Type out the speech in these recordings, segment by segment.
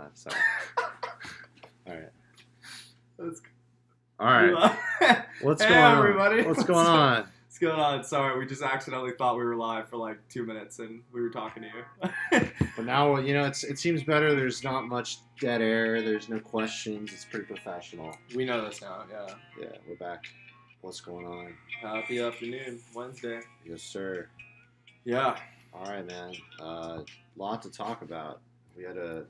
live. So, all right. Let's All right. What's Hey, going on, everybody. What's going on? What's going on? Sorry, we just accidentally thought we were live for like 2 minutes and we were talking to you. But now, it seems better. There's not much dead air. There's no questions. It's pretty professional. We know this now, yeah. Yeah, we're back. What's going on? Happy afternoon, Wednesday. Yes, sir. Yeah. All right, man. Lot to talk about. We had a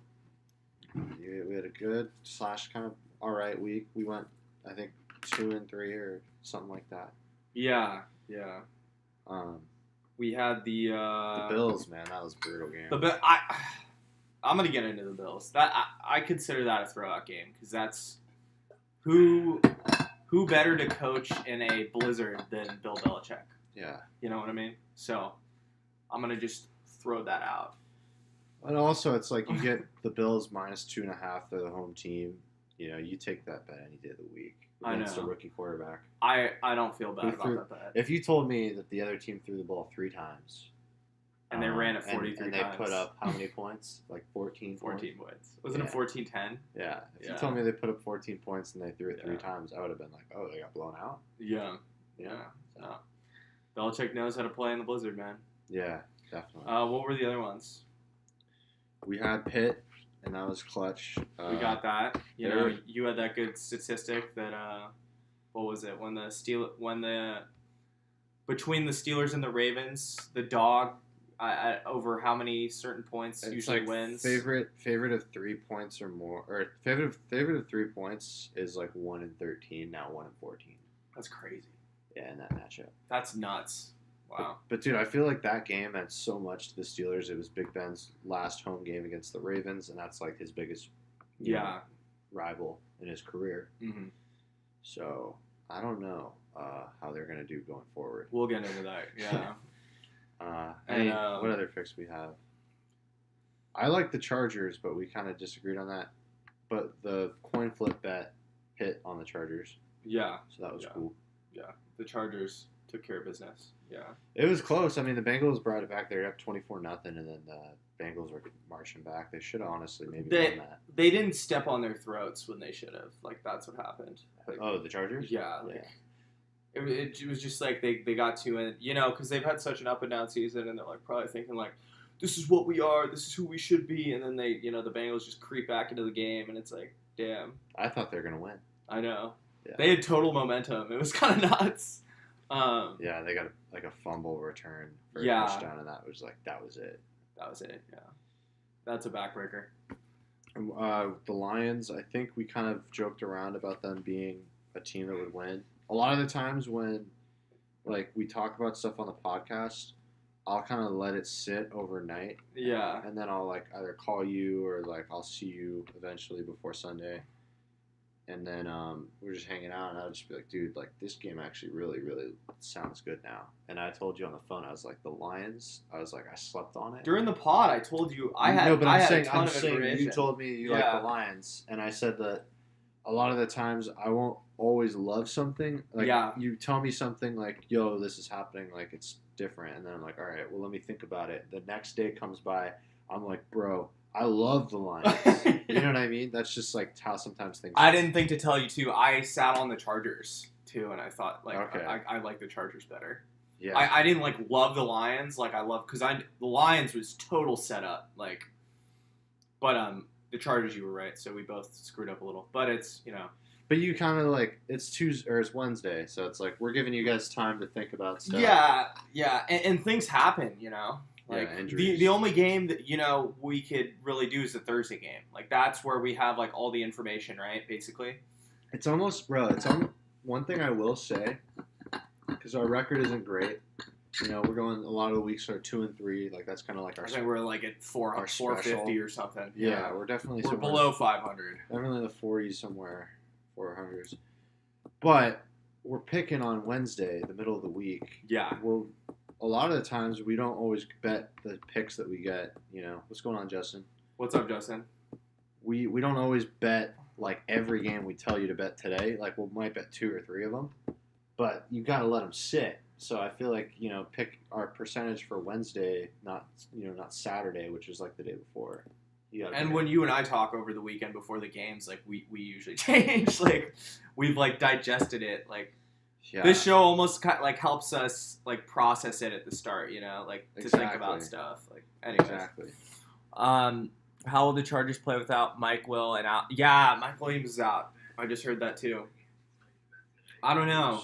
good / kind of all right week. We went, I think, 2-3 or something like that. Yeah. We had the Bills, man. That was a brutal game. I'm gonna get into the Bills. That I consider that a throwout game because that's who better to coach in a blizzard than Bill Belichick. Yeah. You know what I mean? So I'm gonna just throw that out. And also, it's like you get the Bills -2.5. They're the home team. You take that bet any day of the week against a rookie quarterback. I don't feel bad about that bet. If you told me that the other team threw the ball 3 times and they ran it 43 and times, they put up how many points? Like 14 points. Wasn't it 14-10? Yeah. If you told me they put up 14 points and they threw it 3 times, I would have been like, oh, they got blown out? Yeah. So. Belichick knows how to play in the blizzard, man. Yeah, definitely. What were the other ones? We had Pitt, and that was clutch. We got that. You had that good statistic that what was it between the Steelers and the Ravens, the dog over how many certain points it's usually like wins. Favorite of 3 points or more, or favorite of 3 points is like 1-13, now 1-14. That's crazy. Yeah, in that matchup. That's nuts. Wow. But dude, I feel like that game meant so much to the Steelers. It was Big Ben's last home game against the Ravens, and that's like his biggest rival in his career. Mm-hmm. So I don't know how they're gonna do going forward. We'll get into that. Yeah. What other picks we have? I like the Chargers, but we kind of disagreed on that. But the coin flip bet hit on the Chargers. Yeah. So that was cool. Yeah. The Chargers took care of business. Yeah. It was close. I mean, the Bengals brought it back. They were up 24-0, and then the Bengals were marching back. They should have honestly maybe won that. They didn't step on their throats when they should have. Like, that's what happened. Like, the Chargers? Yeah. It was just like they got to it, because they've had such an up and down season, and they're like probably thinking like, this is what we are, this is who we should be, and then they, the Bengals just creep back into the game, and it's like, damn. I thought they were gonna win. I know. Yeah. They had total momentum. It was kind of nuts. Yeah, they got a fumble return for a touchdown, and that was it. That was it. Yeah, that's a backbreaker. The Lions, I think we kind of joked around about them being a team that would win. A lot of the times when, like, we talk about stuff on the podcast, I'll kind of let it sit overnight. Yeah. And then I'll, like, either call you or, like, I'll see you eventually before Sunday. And then we're just hanging out, and I'll just be like, dude, like, this game actually really, really sounds good now. And I told you on the phone, I was like, the Lions, I slept on it. During the pod, I told you I had a ton of information. You told me you like the Lions, and I said that a lot of the times I won't always love something. Like, you tell me something like, yo, this is happening, like, it's different. And then I'm like, all right, well, let me think about it. The next day comes by, I'm like, bro, I love the Lions. You know what I mean? That's just like how sometimes things I didn't think to tell you, too. I sat on the Chargers, too, and I thought, like, okay. I like the Chargers better. Yeah. I didn't, like, love the Lions. Like, because the Lions was total setup. Like, but the Chargers, you were right, so we both screwed up a little. But it's, But you kind of like, it's Tuesday or it's Wednesday, so it's like we're giving you guys time to think about stuff. Yeah, and things happen, Like, injuries. The only game that, we could really do is the Thursday game. Like, that's where we have, like, all the information, right, basically? It's almost, one thing I will say, because our record isn't great. We're going, a lot of the weeks are 2-3. Like, that's kind of like our... I think we're, like, at 450 or something. Yeah, we're definitely... We're below 500. Definitely in the 40s somewhere, 400s. But we're picking on Wednesday, the middle of the week. Yeah. A lot of the times, we don't always bet the picks that we get, What's going on, Justin? What's up, Justin? We don't always bet, like, every game we tell you to bet today. Like, we might bet 2 or 3 of them. But you got to let them sit. So I feel like, pick our percentage for Wednesday, not Saturday, which is, like, the day before. And when you and I talk over the weekend before the games, like we usually change. Like we've like digested it. Like this show almost like helps us like process it at the start. You know, like to think about stuff. Like anyways. Exactly. How will the Chargers play without Mike Will and out? Yeah, Mike Williams is out. I just heard that too. I don't know.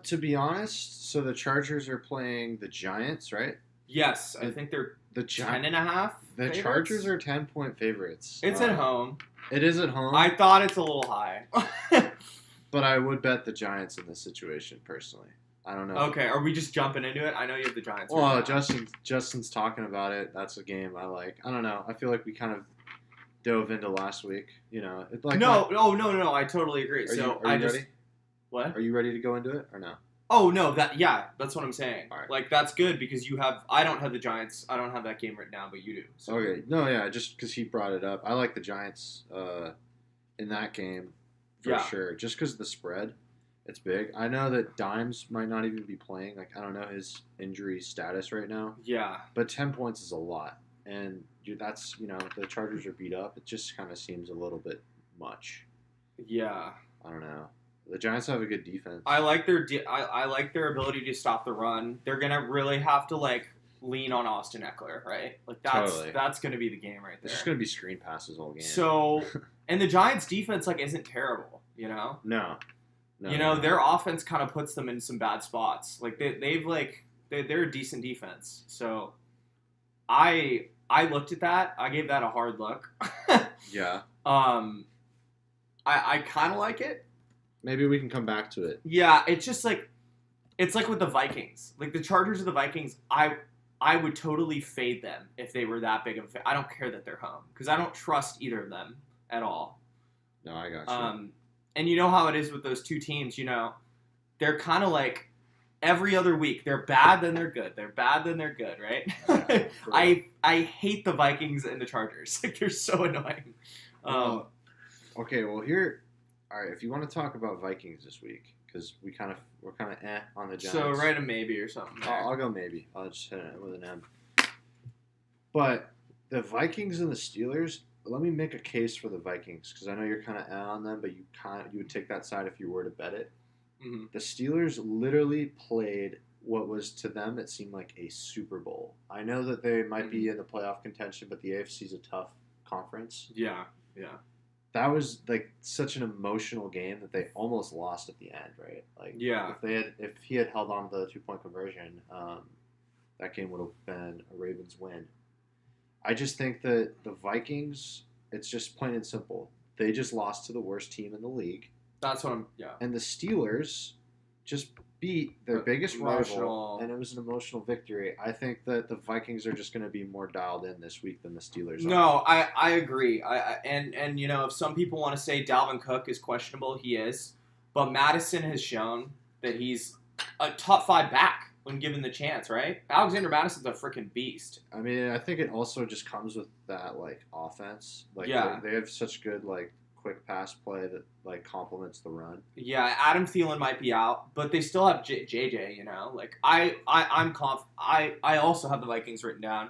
To be honest, so the Chargers are playing the Giants, right? Yes, I think they're 10.5. The Chargers are 10-point favorites. It's at home. It is at home. I thought it's a little high. But I would bet the Giants in this situation, personally. I don't know. Okay, are we just jumping into it? I know you have the Giants. Well, Justin's talking about it. That's a game I like. I don't know. I feel like we kind of dove into last week. You know, it's like no. I totally agree. Are you ready? What? Are you ready to go into it or no? Oh no, that's what I'm saying. All right. Like that's good because I don't have the Giants. I don't have that game written down, but you do. So. Okay. No, yeah, just because he brought it up, I like the Giants in that game for sure. Just because of the spread, it's big. I know that Dimes might not even be playing. Like I don't know his injury status right now. Yeah. But 10 points is a lot, and that's the Chargers are beat up. It just kind of seems a little bit much. Yeah. I don't know. The Giants have a good defense. I like their I like their ability to stop the run. They're gonna really have to like lean on Austin Eckler, right? Like that's gonna be the game right there. It's just gonna be screen passes all game. So, and the Giants' defense like isn't terrible, you know. No. Their offense kind of puts them in some bad spots. Like they're a decent defense. So, I looked at that. I gave that a hard look. Yeah. I kind of like it. Maybe we can come back to it. Yeah, it's just like it's like with the Vikings. Like the Chargers or the Vikings, I would totally fade them if they were that big of a I don't care that they're home because I don't trust either of them at all. No, I got you. And you know how it is with those two teams, they're kind of like every other week they're bad then they're good. They're bad then they're good, right? Yeah, I hate the Vikings and the Chargers. Like they're so annoying. Okay, well here all right, if you want to talk about Vikings this week, because we're kind of on the Giants. So write a maybe or something. I'll go maybe. I'll just hit it with an M. But the Vikings and the Steelers, let me make a case for the Vikings, because I know you're kind of on them, but you would take that side if you were to bet it. Mm-hmm. The Steelers literally played what was to them, it seemed like a Super Bowl. I know that they might be in the playoff contention, but the AFC is a tough conference. Yeah. That was like such an emotional game that they almost lost at the end, right? Like, yeah. If he had held on to the 2-point conversion, that game would have been a Ravens win. I just think that the Vikings, it's just plain and simple. They just lost to the worst team in the league. That's what And the Steelers just beat their biggest rival, and it was an emotional victory. I think that the Vikings are just going to be more dialed in this week than the Steelers are. No, I agree. And if some people want to say Dalvin Cook is questionable, he is. But Madison has shown that he's a top 5 back when given the chance, right? Alexander Madison's a freaking beast. I mean, I think it also just comes with that, like, offense. Like, they have such good, like, quick pass play that like complements the run. Yeah, Adam Thielen might be out, but they still have JJ. Like I'm confident. I also have the Vikings written down,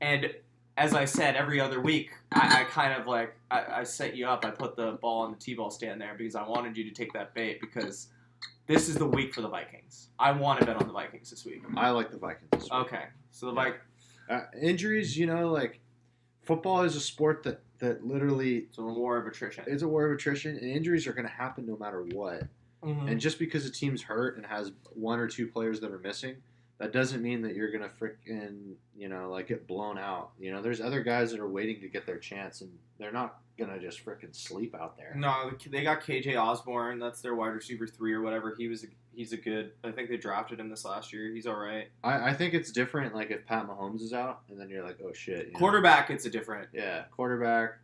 and as I said every other week, I kind of like I set you up. I put the ball on the T-ball stand there because I wanted you to take that bait because this is the week for the Vikings. I want to bet on the Vikings this week. I like the Vikings this week. Okay, so the injuries. Like football is a sport that literally... It's a war of attrition. It's a war of attrition, and injuries are going to happen no matter what. Mm-hmm. And just because a team's hurt and has 1 or 2 players that are missing, that doesn't mean that you're going to frickin', like get blown out. There's other guys that are waiting to get their chance, and they're not going to just frickin' sleep out there. No, they got KJ Osborne. That's their wide receiver 3 or whatever. He's a good... I think they drafted him this last year. He's all right. I think it's different, like, if Pat Mahomes is out, and then you're like, oh, shit. Quarterback, it's a different... Yeah, quarterback,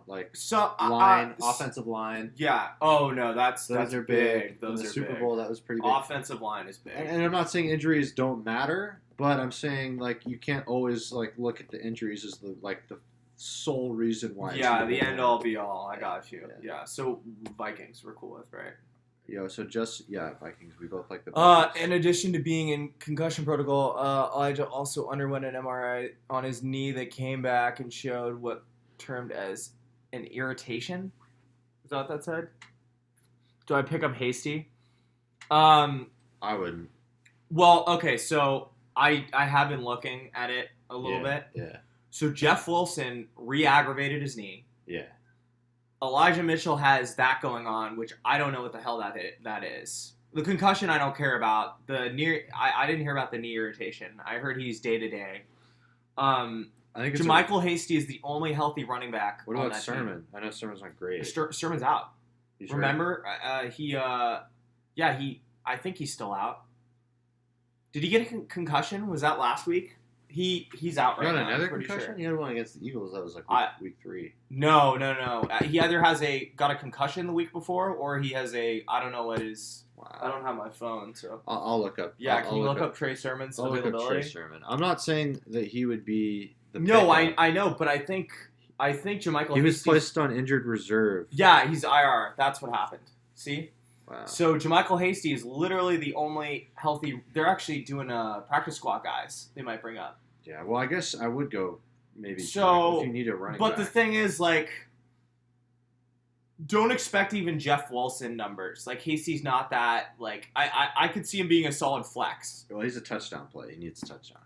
like, line, offensive line. Yeah. Oh, no, those are big. Those in the are Super big. Bowl, that was pretty big. Offensive line is big. And I'm not saying injuries don't matter, but I'm saying, like, you can't always, like, look at the injuries as the sole reason why. Yeah, the end all be all. I got you. Yeah. So Vikings we're cool with, right? So Vikings. We both like the Vikings. In addition to being in concussion protocol, Elijah also underwent an MRI on his knee that came back and showed what termed as an irritation. Is that what that said? Do I pick up Hasty? I wouldn't. Well, okay, so I have been looking at it a little bit. Yeah. So Jeff Wilson re-aggravated his knee. Yeah. Elijah Mitchell has that going on, which I don't know what the hell that is. The concussion I don't care about. I didn't hear about the knee irritation. I heard he's day to day. I think Jermichael Hasty is the only healthy running back. What about Sermon? Team. I know Sermon's not great. Sermon's out. Remember, I think he's still out. Did he get a concussion? Was that last week? He's out right now. Got another concussion? Sure. He had one against the Eagles. That was like week 3. No. He either got a concussion the week before, or he has I don't know what is. Wow. I don't have my phone, so I'll look up. Yeah, can you look up Trey Sermon's availability? Look up Trey Sermon. I'm not saying that he would be the. No, I know, but I think Jermichael. He was placed on injured reserve. Yeah, he's IR. That's what happened. See. Wow. So Jermichael Hasty is literally the only healthy. They're actually doing practice squad guys. They might bring up. Yeah, well, I guess I would go maybe. So if you need a running back. But the thing is, like, don't expect even Jeff Wilson numbers. Like, Hasty's not that. Like, I could see him being a solid flex. Well, he's a touchdown play. He needs a touchdown.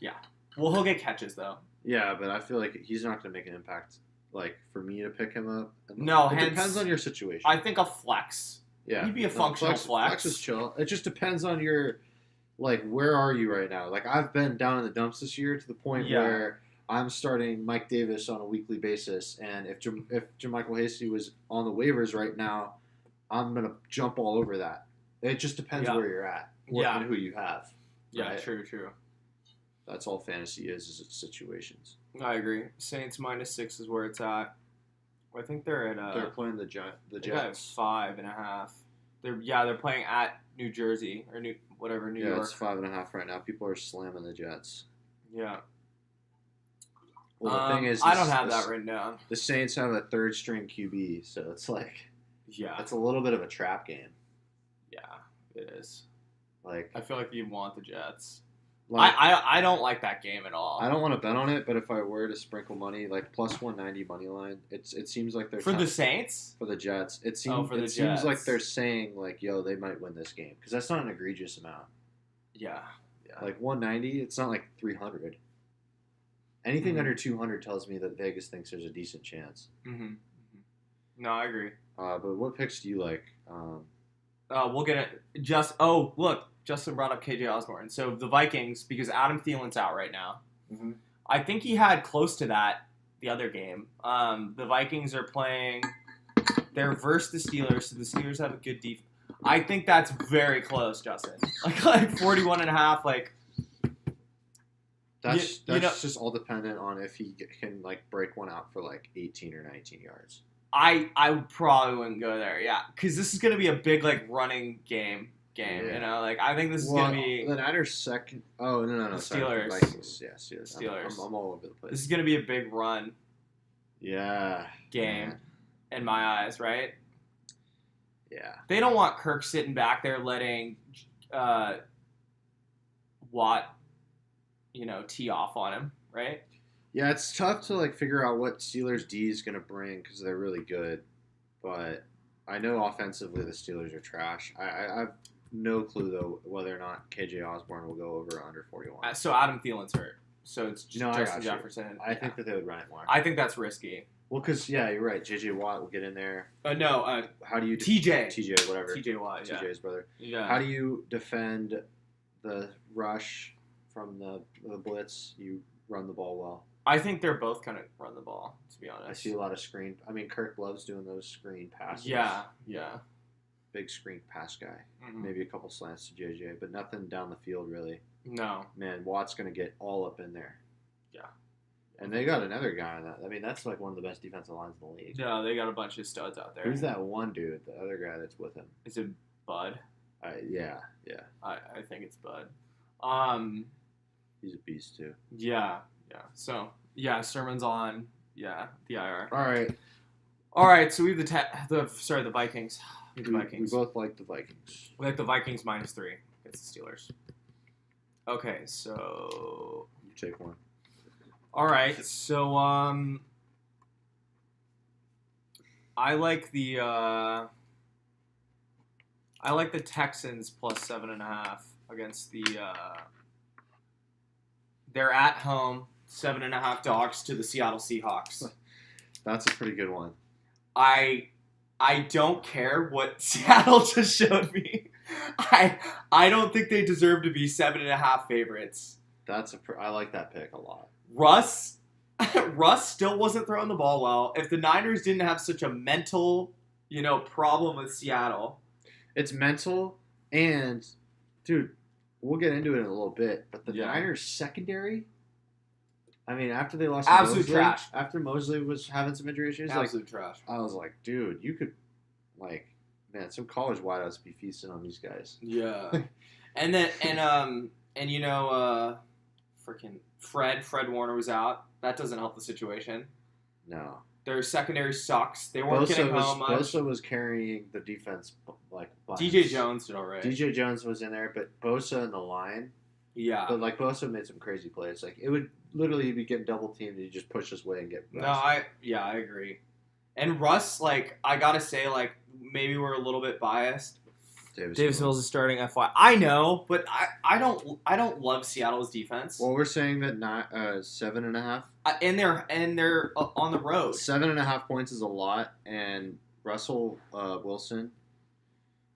Yeah. Well, he'll get catches though. Yeah, but I feel like he's not going to make an impact. Like for me to pick him up. No, it depends on your situation. I think a flex. Yeah, he'd be a functional flex. Flex is chill. It just depends on your, like, where are you right now? Like, I've been down in the dumps this year to the point where I'm starting Mike Davis on a weekly basis, and if Jermichael Hasty was on the waivers right now, I'm gonna jump all over that. It just depends where you're at, and who you have. Yeah, right? True. That's all fantasy is it's situations. I agree. Saints -6 is where it's at. I think they're at. They're playing the Jets. At 5.5. They're playing at New Jersey or New York. Yeah, it's 5.5 right now. People are slamming the Jets. Yeah. Well, the thing is, I don't have that written down. The Saints have a third string QB, so it's like, it's a little bit of a trap game. Yeah, it is. Like, I feel like you want the Jets. Like, I don't like that game at all. I don't want to bet on it, but if I were to sprinkle money, like plus 190 money line, it seems like they're the Saints, for the Jets. It seems like they're saying like, yo, they might win this game because that's not an egregious amount. Yeah. Like 190, it's not like 300. Anything under 200 tells me that Vegas thinks there's a decent chance. Mm-hmm. No, I agree. But what picks do you like? We'll get it. Look. Justin brought up KJ Osborne. So the Vikings, because Adam Thielen's out right now. Mm-hmm. I think he had close to that the other game. The Vikings are playing. They're versus the Steelers, so the Steelers have a good defense. I think that's very close, Justin. Like 41.5. Like that's just all dependent on if he can like break one out for like 18 or 19 yards. I probably wouldn't go there. Yeah, because this is gonna be a big like running game. You know, like I think this is gonna be the Niners' second. Oh no, Steelers. Sorry, Vikings. Yeah, Steelers. I'm all over the place. This is gonna be a big run. Yeah. Game, in my eyes, right? Yeah. They don't want Kirk sitting back there letting Watt, tee off on him, right? Yeah, it's tough to like figure out what Steelers D is gonna bring because they're really good, but I know offensively the Steelers are trash. I've no clue, though, whether or not KJ Osborne will go over or under 41. So Adam Thielen's hurt. So it's just Justin Jefferson. I think that they would run it more. I think that's risky. Well, because, you're right. J.J. Watt will get in there. No. How do you... TJ, whatever. TJ Watt, TJ's brother. Yeah. How do you defend the rush from the blitz? You run the ball well. I think they're both kind of run the ball, to be honest. I see a lot of screen. I mean, Kirk loves doing those screen passes. Yeah. Big screen pass guy. Mm-hmm. Maybe a couple slants to JJ, but nothing down the field really. No. Man, Watt's going to get all up in there. Yeah. And they got another guy on that. I mean, that's like one of the best defensive lines in the league. Yeah, they got a bunch of studs out there. Who's that one dude, the other guy that's with him? Is it Bud? Yeah. I think it's Bud. He's a beast too. Yeah. So, Sermon's on. Yeah, the IR. All right. So we have the Vikings. The Vikings. We both like the Vikings. We like the Vikings -3 against the Steelers. Okay, so you take one. All right, so I like the Texans +7.5 against the. They're at home, 7.5 dogs to the Seattle Seahawks. That's a pretty good one. I don't care what Seattle just showed me. I don't think they deserve to be 7.5 favorites. I like that pick a lot. Russ still wasn't throwing the ball well. If the Niners didn't have such a mental, problem with Seattle. It's mental, and, dude, we'll get into it in a little bit, but the Niners secondary, I mean, after they lost absolute Mosley, trash. After Mosley was having some injury issues, absolute trash. I was like, dude, you could, man, some college wideouts be feasting on these guys. Yeah. and freaking Fred Warner was out. That doesn't help the situation. No. Their secondary sucks. They weren't getting home much. Bosa was carrying the defense DJ Jones did all right. DJ Jones was in there, but Bosa in the line. Yeah. But Bosa made some crazy plays. It would literally be getting double teamed and you just push his way and get Russ. No, I agree. And Russ, I gotta say, maybe we're a little bit biased. Davis Mills is starting FY. I know, but I don't love Seattle's defense. Well, we're saying that 7.5. And they're on the road. 7.5 points is a lot, and Russell Wilson,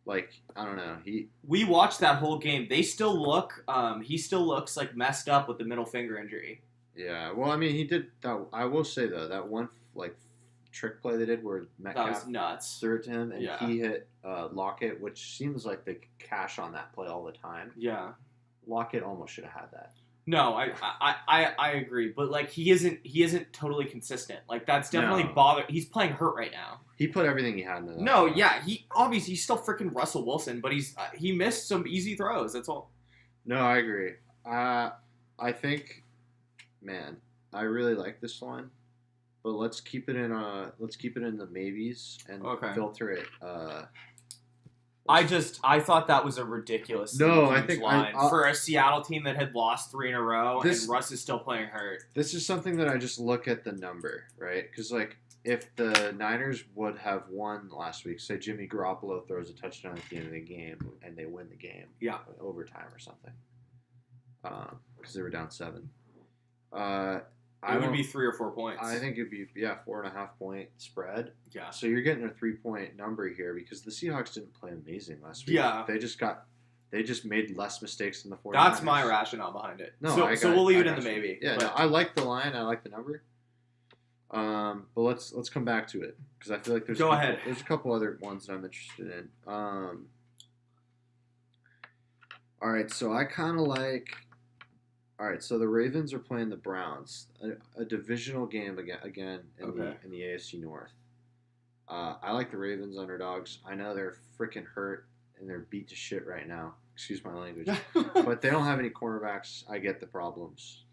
I don't know. We watched that whole game. They still look. He still looks messed up with the middle finger injury. Yeah. Well, I mean, he did that. I will say though, that one trick play they did where Metcalf that was nuts. threw it to him, and he hit Lockett, which seems like they cash on that play all the time. Yeah. Lockett almost should have had that. No, I agree, but he isn't totally consistent. That's definitely bothered. He's playing hurt right now. He put everything he had into that. No, yeah, he's still freaking Russell Wilson, but he missed some easy throws. That's all. No, I agree. I think, man, I really like this line, but let's keep it in the maybes and filter it. I thought that was a ridiculous line for a Seattle team that had lost 3 in a row, and Russ is still playing hurt. This is something that I just look at the number, right? Because if the Niners would have won last week, say Jimmy Garoppolo throws a touchdown at the end of the game and they win the game, overtime or something, because they were down 7. It would be 3 or 4 points. I think it'd be 4.5 point spread. Yeah. So you're getting a 3-point number here because the Seahawks didn't play amazing last week. Yeah. They just made less mistakes than the 49ers. That's my rationale behind it. No, so we'll leave it in the maybe. Yeah, no, I like the line. I like the number. But let's come back to it because I feel like there's a couple other ones that I'm interested in. All right, so I kind of like. All right, so the Ravens are playing the Browns, a divisional game again in the AFC North. I like the Ravens underdogs. I know they're freaking hurt and they're beat to shit right now. Excuse my language, but they don't have any cornerbacks. I get the problems.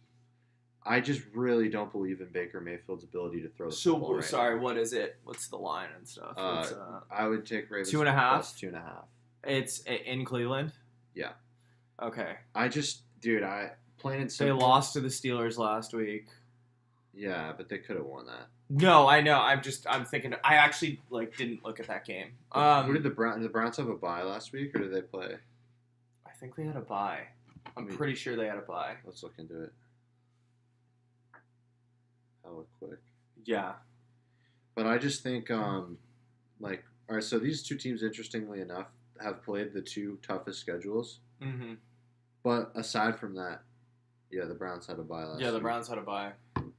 I just really don't believe in Baker Mayfield's ability to throw the football right now. What is it? What's the line and stuff? I would take Ravens 2.5. plus 2.5. It's in Cleveland. Yeah. Okay. Plain and simple. They lost to the Steelers last week. Yeah, but they could have won that. No, I know. I'm thinking. I actually didn't look at that game. Who did the Browns have a bye last week, or did they play? I think they had a bye. I'm pretty sure they had a bye. Let's look into it. Hella quick. Yeah. But I just think, all right. So these two teams, interestingly enough, have played the 2 toughest schedules. Mm-hmm. But aside from that. Yeah, the Browns had a bye last week. Yeah, the Browns had a bye.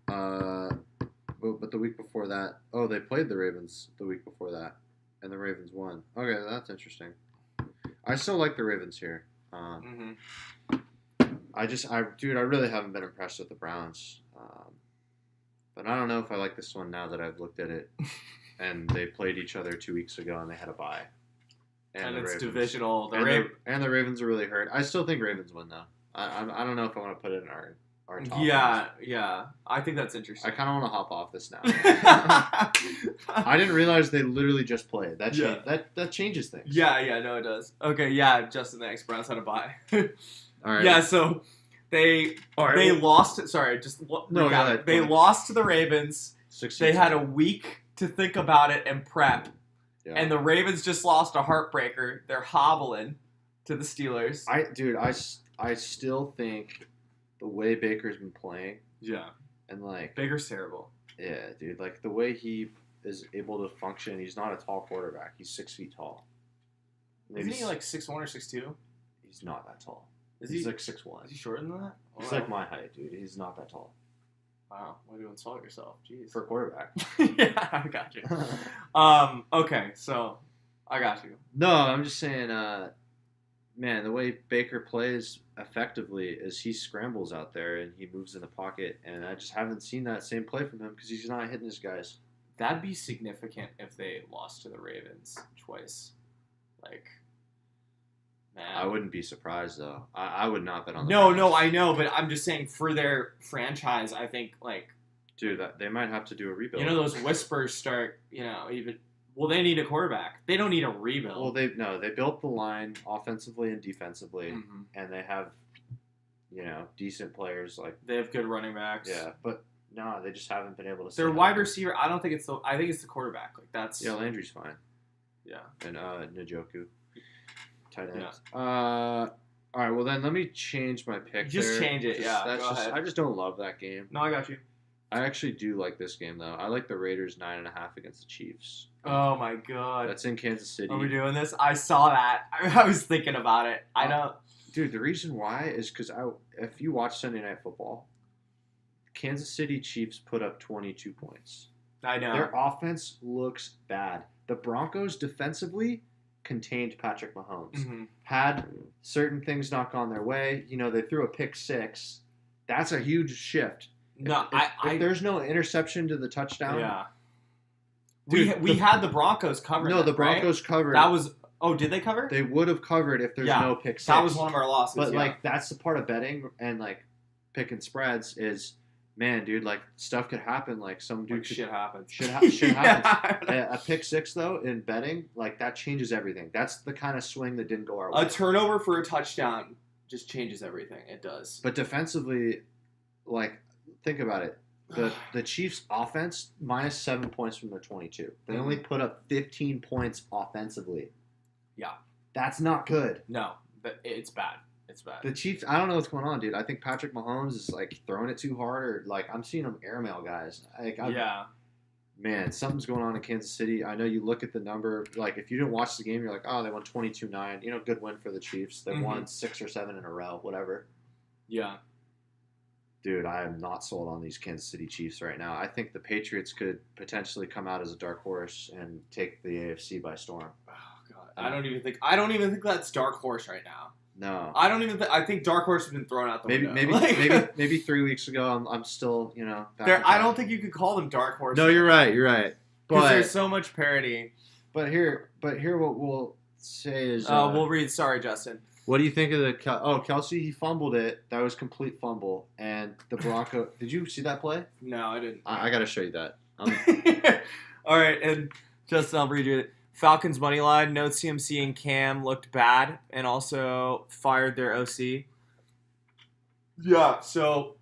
But the week before that, they played the Ravens the week before that, and the Ravens won. Okay, that's interesting. I still like the Ravens here. I really haven't been impressed with the Browns. But I don't know if I like this one now that I've looked at it, and they played each other 2 weeks ago, and they had a bye. And it's divisional. And the Ravens are really hurt. I still think Ravens win, though. I don't know if I want to put it in our our top. Yeah. I think that's interesting. I kind of want to hop off this now. I didn't realize they literally just played. That changes things. Yeah, no, it does. Okay, yeah, Justin, thanks. Browns had a bye. All right. Yeah, so they lost. Sorry, they lost to the Ravens. They had a week to think about it and prep. Yeah. And the Ravens just lost a heartbreaker. They're hobbling to the Steelers. I still think the way Baker's been playing. Yeah. And like Baker's terrible. Yeah, dude. Like the way he is able to function, he's not a tall quarterback. He's 6 feet tall. Isn't he like 6'1" or 6'2"? He's not that tall. He's like 6'1". Is he shorter than that? He's like my height, dude. He's not that tall. Wow, why do you insult yourself? Jeez. For a quarterback. Yeah, I got you. Okay, so I got you. No, I'm just saying, man, the way Baker plays effectively is he scrambles out there and he moves in the pocket, and I just haven't seen that same play from him because he's not hitting his guys. That'd be significant if they lost to the Ravens twice. Like, man. I wouldn't be surprised, though. I would not bet on the No, I know, but I'm just saying for their franchise, I think, like... Dude, they might have to do a rebuild. You know, those whispers start, even... Well, they need a quarterback. They don't need a rebuild. Well, they built the line offensively and defensively, and they have, decent players. Like they have good running backs. Yeah, but no, they just haven't been able to. Their wide receiver, I think it's the quarterback. Like that's. Yeah, Landry's fine. Yeah, and Njoku, tight end. Yeah. All right, well then let me change my pick. Just change it. Go ahead. I just don't love that game. No, I got you. I actually do like this game though. I like the Raiders 9.5 against the Chiefs. Oh my god. That's in Kansas City. Are we doing this? I saw that. I was thinking about it. I know. Dude, the reason why is because if you watch Sunday Night Football, Kansas City Chiefs put up 22 points. I know. Their offense looks bad. The Broncos defensively contained Patrick Mahomes. Had certain things knock on their way. They threw a pick six. That's a huge shift. No, if there's no interception to the touchdown. Yeah. Dude, we had the Broncos covered. No, the Broncos covered. That was. Oh, did they cover? They would have covered if there's no pick six. That was one of our losses. But that's the part of betting and picking spreads is, man, dude, stuff could happen. Some dude shit happens. Shit happens. A pick six though in betting, that changes everything. That's the kind of swing that didn't go our way. A turnover for a touchdown just changes everything. It does. But defensively, think about it. The Chiefs' offense, minus 7 points from their 22. They only put up 15 points offensively. Yeah. That's not good. No, it's bad. It's bad. The Chiefs, I don't know what's going on, dude. I think Patrick Mahomes is, throwing it too hard, or, I'm seeing him airmail guys. Yeah. Man, something's going on in Kansas City. I know you look at the number, if you didn't watch the game, you're like, oh, they won 22-9. Good win for the Chiefs. They won 6 or 7 in a row, whatever. Yeah. Dude, I am not sold on these Kansas City Chiefs right now. I think the Patriots could potentially come out as a dark horse and take the AFC by storm. Oh god, I don't even think that's dark horse right now. No, I don't even. I think dark horse has been thrown out the window. Maybe 3 weeks ago. I'm still I don't think you could call them dark horse. No, you're right. Because there's so much parity. But here, what we'll say is we'll read. Sorry, Justin. What do you think of the Kelsey? He fumbled it. That was complete fumble. And the Bronco. Did you see that play? No, I didn't. I got to show you that. All right, and Justin, I'll read you it. Falcons money line. No CMC and Cam looked bad, and also fired their OC. Yeah. So,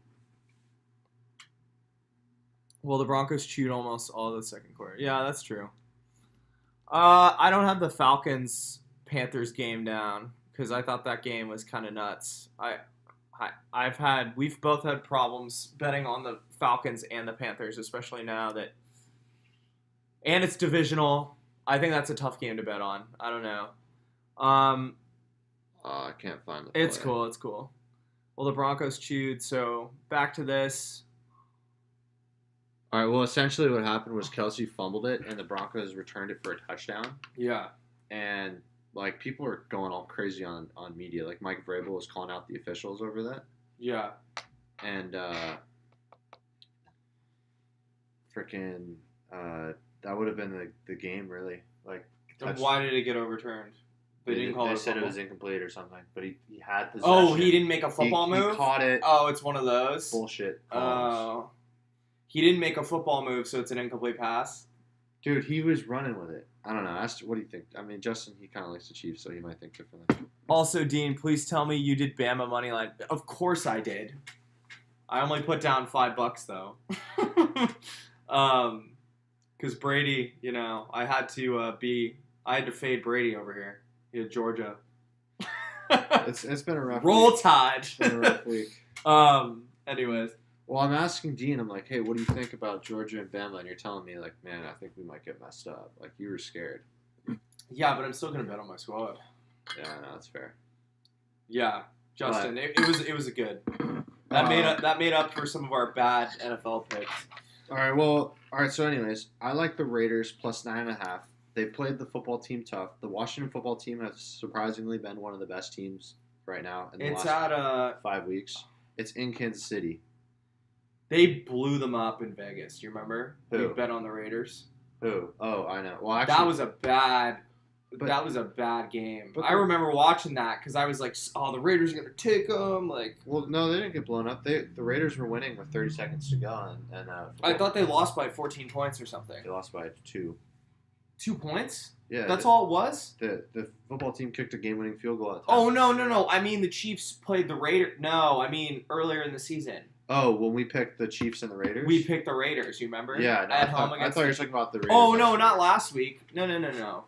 the Broncos chewed almost all of the second quarter. Yeah, that's true. I don't have the Falcons Panthers game down, because I thought that game was kind of nuts. We've both had problems betting on the Falcons and the Panthers, especially now that, and it's divisional. I think that's a tough game to bet on. I don't know. I can't find the play. It's cool. Well, the Broncos chewed, so back to this. All right, well, essentially what happened was Kelsey fumbled it, and the Broncos returned it for a touchdown. Yeah. And people are going all crazy on media. Mike Vrabel was calling out the officials over that. Yeah. And that would have been the game, really. Why did it get overturned? They didn't call it. They said it was incomplete or something, but he had possession. Oh, he didn't make a football move? He caught it. Oh, it's one of those? Bullshit. Oh. He didn't make a football move, so it's an incomplete pass? Dude, he was running with it. I don't know. What do you think? I mean, Justin, he kind of likes the Chiefs, so he might think differently. Also, Dean, please tell me you did Bama money line. Of course I did. I only put down $5 though. Because Brady, I had to fade Brady over here. He had Georgia. It's been a rough Roll week. Tide. It's been a rough week. Anyways. Well, I'm asking Dean, I'm like, hey, what do you think about Georgia and Bama? And you're telling me, like, man, I think we might get messed up. Like, you were scared. Yeah, but I'm still going to bet on my squad. Yeah, no, that's fair. Yeah, Justin, it was a good. That made up for some of our bad NFL picks. All right, so anyways, I like the Raiders plus 9.5. They played the football team tough. The Washington football team has surprisingly been one of the best teams right now in the last 5 weeks. It's in Kansas City. They blew them up in Vegas. You remember? Who? We bet on the Raiders. Who? Oh, I know. Well, actually, that was a bad game. I remember watching that because I was like, "Oh, the Raiders are gonna take them." Like, well, no, they didn't get blown up. The Raiders were winning with 30 seconds to go, and I thought they lost by 14 points or something. They lost by 2. 2 points? Yeah, that's all it was. The football team kicked a game-winning field goal at the time. Oh no! I mean the Chiefs played the Raiders. No, I mean earlier in the season. Oh, when we picked the Chiefs and the Raiders? We picked the Raiders, you remember? Yeah, no, at home against I thought you were talking about the Raiders. Oh, no, not last week. No.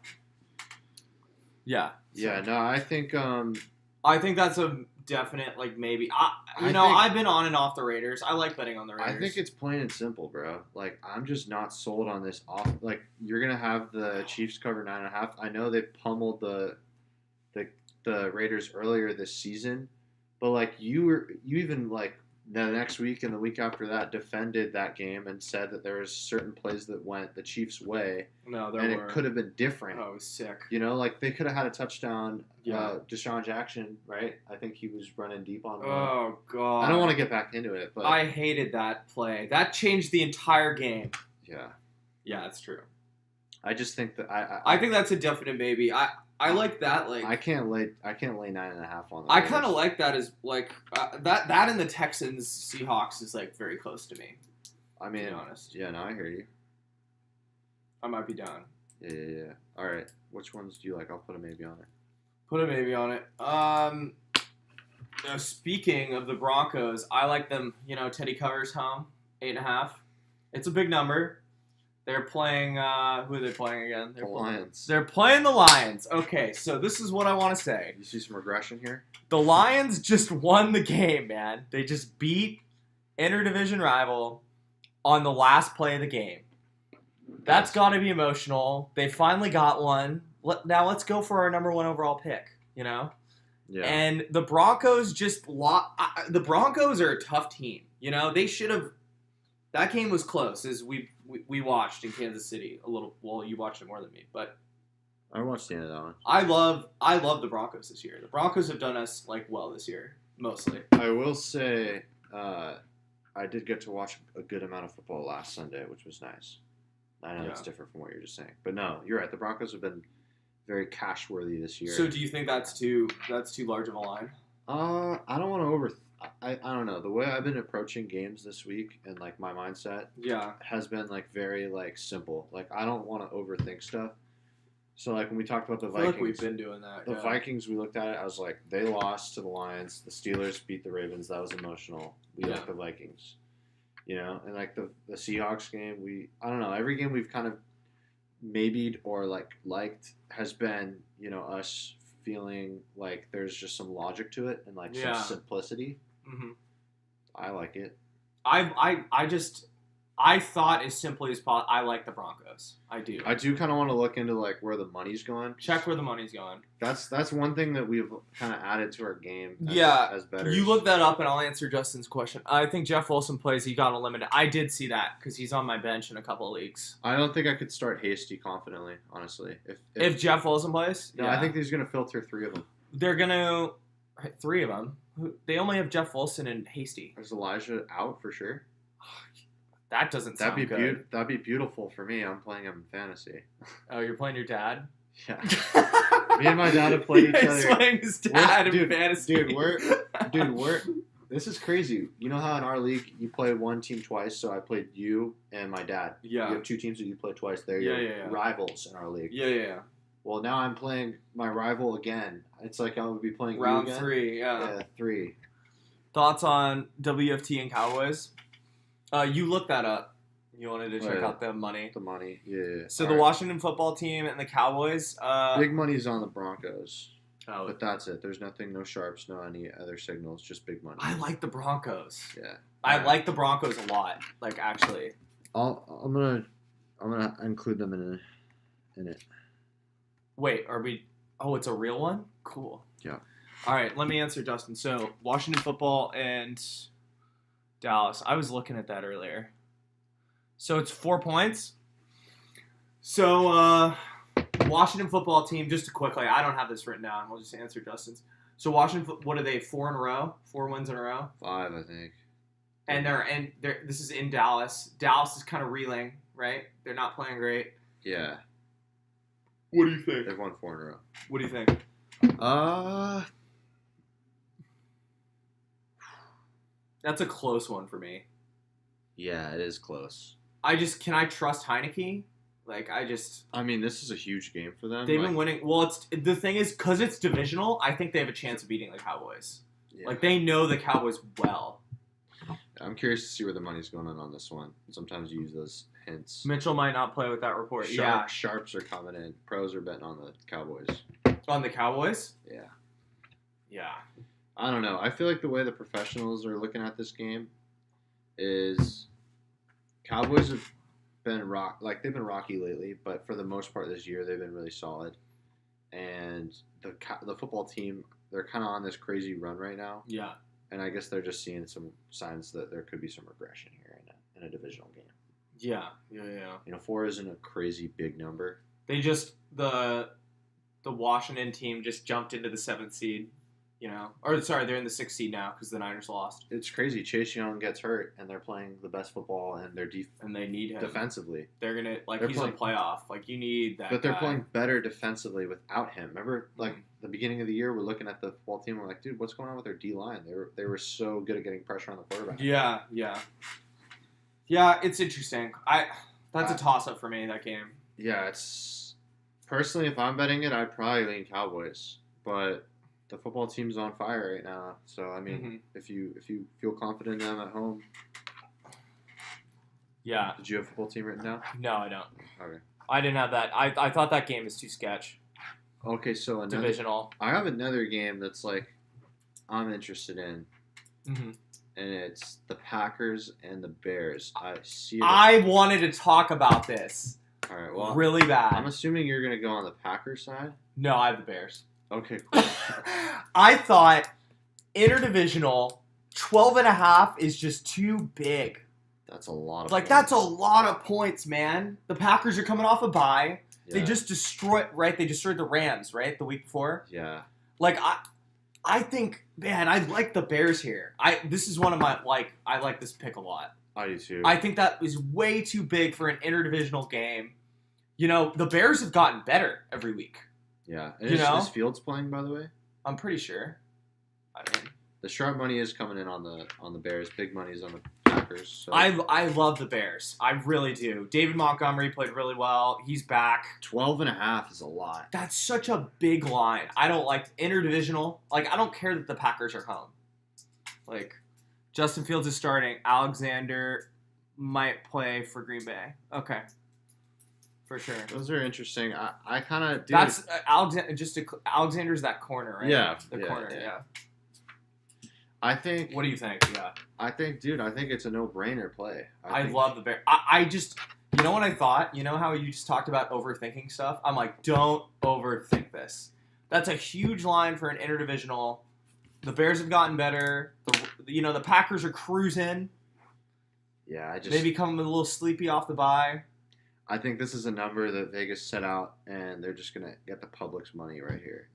Yeah. Yeah, no, I think that's a definite, like, maybe. I've been on and off the Raiders. I like betting on the Raiders. I think it's plain and simple, bro. Like, I'm just not sold on this off. Like, you're going to have the Chiefs cover 9.5. I know they pummeled the Raiders earlier this season, but, like, you even, like, the next week and the week after that defended that game and said that there was certain plays that went the Chiefs' way. No, it could have been different. Oh, it was sick. Like they could have had a touchdown. Yeah. Deshaun Jackson, right? I think he was running deep on one. Oh, God. I don't want to get back into it, but I hated that play. That changed the entire game. Yeah. Yeah, that's true. I just think that I think that's a definite maybe. I like that. Like I can't lay 9.5 on that. I kind of like that as like that and the Texans Seahawks is like very close to me. I mean, to be honest. Yeah, no, I hear you. I might be down. Yeah. All right, which ones do you like? I'll put a maybe on it. Put a maybe on it. Speaking of the Broncos, I like them. Teddy covers home 8.5. It's a big number. They're playing, who are they playing again? The Lions. They're playing the Lions. Okay, so this is what I want to say. You see some regression here? The Lions just won the game, man. They just beat interdivision rival on the last play of the game. That's got to be emotional. They finally got one. Now let's go for our number 1 overall pick, Yeah. And the Broncos the Broncos are a tough team. They should have. That game was close, as we watched in Kansas City a little. Well, you watched it more than me, but I watched the end of that one. I love the Broncos this year. The Broncos have done us well this year, mostly. I will say, I did get to watch a good amount of football last Sunday, which was nice. I know it's different from what you're just saying, but no, you're right. The Broncos have been very cash worthy this year. So, do you think that's too large of a line? I don't want to I don't know. The way I've been approaching games this week and like my mindset has been like very like simple. Like I don't want to overthink stuff. So like when we talked about the Vikings, like we've been doing that. The Vikings, we looked at it. I was like, they lost to the Lions. The Steelers beat the Ravens. That was emotional. We like the Vikings, and like the Seahawks game. I don't know. Every game we've kind of maybe or liked has been us feeling like there's just some logic to it and like some simplicity. Mm-hmm. I like it. I thought as simply as possible. I like the Broncos. I do. I do kind of want to look into like where the money's going. Check where the money's going. That's one thing that we've kind of added to our game. As better. You look that up and I'll answer Justin's question. I think Jeff Wilson plays. He got eliminated. I did see that because he's on my bench in a couple of leagues. I don't think I could start Hasty confidently, honestly. If Jeff Wilson plays, I think he's going to filter 3 of them. They're going to 3 of them. They only have Jeff Wilson and Hasty. Is Elijah out for sure? That doesn't sound good. That'd be beautiful for me. I'm playing him in fantasy. Oh, you're playing your dad? Yeah. Me and my dad have played each other. Slaying his dad in fantasy. We're. This is crazy. You know how in our league you play one team twice? So I played you and my dad. Yeah. You have two teams that you play twice. They're your rivals in our league. Yeah. Well, now I'm playing my rival again. It's like I would be playing round you again. 3. Yeah, 3. Thoughts on WFT and Cowboys? You looked that up. You wanted to check out the money. The money, yeah. So the Washington football team and the Cowboys. Big money's on the Broncos. Oh. But that's it. There's nothing, no sharps, no any other signals, just big money. I like the Broncos. Yeah. I like the Broncos a lot. Like, actually. I'm gonna include them in it. Wait, are we? Oh, it's a real one? Cool. Yeah. All right, let me answer Dustin. So, Washington football and Dallas. I was looking at that earlier. So, it's 4 points. So, Washington football team, just quickly, I don't have this written down. We'll just answer Dustin's. So, Washington, what are they, 4 in a row? 4 wins in a row? 5, I think. And this is in Dallas. Dallas is kind of reeling, right? They're not playing great. Yeah. What do you think? They've won 4 in a row. What do you think? That's a close one for me. Yeah, it is close. Can I trust Heineke? I mean, this is a huge game for them. They've been winning. Well, the thing is, because it's divisional, I think they have a chance of beating the Cowboys. Yeah. Like, they know the Cowboys well. I'm curious to see where the money's going on this one. Sometimes you use those hints. Mitchell might not play with that report. Sharps are coming in. Pros are betting on the Cowboys. On the Cowboys? Yeah. Yeah. I don't know. I feel like the way the professionals are looking at this game is Cowboys have been they've been rocky lately, but for the most part this year they've been really solid. And the football team, they're kind of on this crazy run right now. Yeah. And I guess they're just seeing some signs that there could be some regression here in a divisional game. Yeah. 4 isn't a crazy big number. They just the Washington team just jumped into the 7th seed. They're in the 6th seed now because the Niners lost. It's crazy. Chase Young gets hurt, and they're playing the best football, and and they need him defensively. They're gonna he's a playoff. You need that. But they're playing better defensively without him. Remember, the beginning of the year, we're looking at the football team. We're like, dude, what's going on with their D line? They were so good at getting pressure on the quarterback. Yeah. It's interesting. That's a toss up for me, that game. Yeah, it's personally, if I'm betting it, I'd probably lean Cowboys, but the football team's on fire right now. So I mean, if you feel confident in them at home. Yeah. Did you have a football team written down? No, I don't. Okay. I didn't have that. I thought that game was too sketch. Okay, so divisional. I have another game that's I'm interested in. Mm-hmm. And it's the Packers and the Bears. I wanted to talk about this. All right, well, really bad. I'm assuming you're going to go on the Packers side? No, I have the Bears. Okay, cool. I thought interdivisional 12.5 is just too big. That's a lot of points. That's a lot of points, man. The Packers are coming off a bye. Yeah. They just destroyed the Rams, right? The week before? Yeah. I think, man, I like the Bears here. This is one of my, I like this pick a lot. I do too. I think that is way too big for an interdivisional game. The Bears have gotten better every week. Yeah. And is Fields playing, by the way? I'm pretty sure. The sharp money is coming in on the Bears. Big money is on the Packers. So. I love the Bears. I really do. David Montgomery played really well. He's back. 12.5 is a lot. That's such a big line. I don't like interdivisional. I don't care that the Packers are home. Justin Fields is starting. Alexander might play for Green Bay. Okay. For sure. Those are interesting. I kind of... That's Alexander's that corner, right? Yeah. The corner, yeah. I think... What do you think? Yeah. I think it's a no-brainer play. I love the Bears. I just... You know what I thought? You know how you just talked about overthinking stuff? I'm like, don't overthink this. That's a huge line for an interdivisional. The Bears have gotten better. The Packers are cruising. Yeah, They become a little sleepy off the bye. I think this is a number that Vegas set out, and they're just gonna get the public's money right here.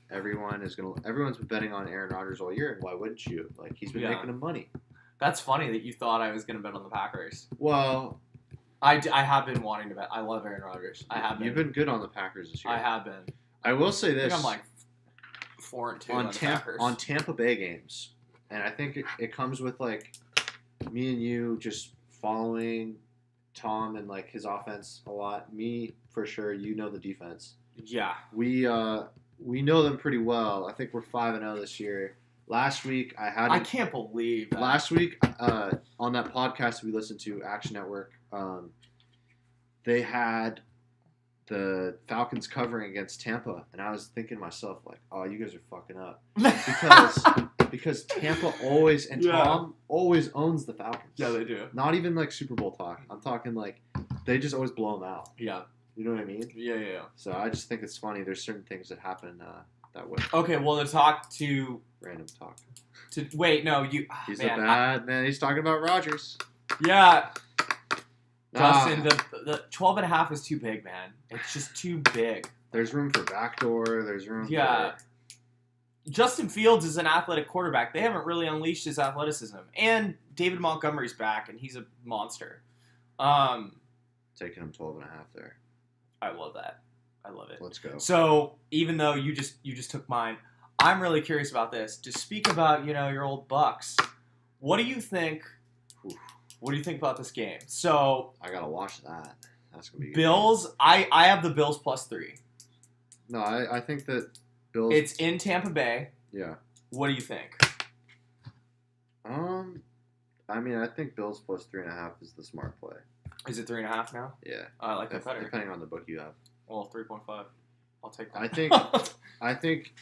Everyone's been betting on Aaron Rodgers all year, and why wouldn't you? He's been making them money. That's funny that you thought I was gonna bet on the Packers. Well, I have been wanting to bet. I love Aaron Rodgers. I have been. You've been good on the Packers this year. I have been. I will say I this. think I'm like 4-2 on the Packers. On Tampa Bay games, and I think it comes with like me and you just following Tom and like his offense a lot. Me for sure. You know the defense. Yeah. We know them pretty well. I think we're 5-0 this year. Last week I can't believe that. Last week on that podcast we listened to, Action Network, they had the Falcons covering against Tampa, and I was thinking to myself like, oh, you guys are fucking up because Tampa always Tom always owns the Falcons. Yeah, they do. Not even like Super Bowl talk. I'm talking like they just always blow them out. Yeah. You know what I mean? Yeah. So I just think it's funny. There's certain things that happen that way. Okay, well, to talk to... Random talk. Wait, no, you... Oh, He's a bad man. He's talking about Rodgers. Yeah. Justin, the 12.5 is too big, man. It's just too big. There's room for backdoor. There's room for... Justin Fields is an athletic quarterback. They haven't really unleashed his athleticism. And David Montgomery's back, and he's a monster. Taking him 12.5 there. I love that. I love it. Let's go. So, even though you just took mine, I'm really curious about this. To speak about, your old Bucks, what do you think... What do you think about this game? So I gotta watch that. That's gonna be good. Bills. I have the Bills +3. No, I think that Bills. It's in Tampa Bay. Yeah. What do you think? I mean, I think Bills +3.5 is the smart play. Is it 3.5 now? Yeah. I like that better. Depending on the book you have. Well, 3.5. I'll take that. I think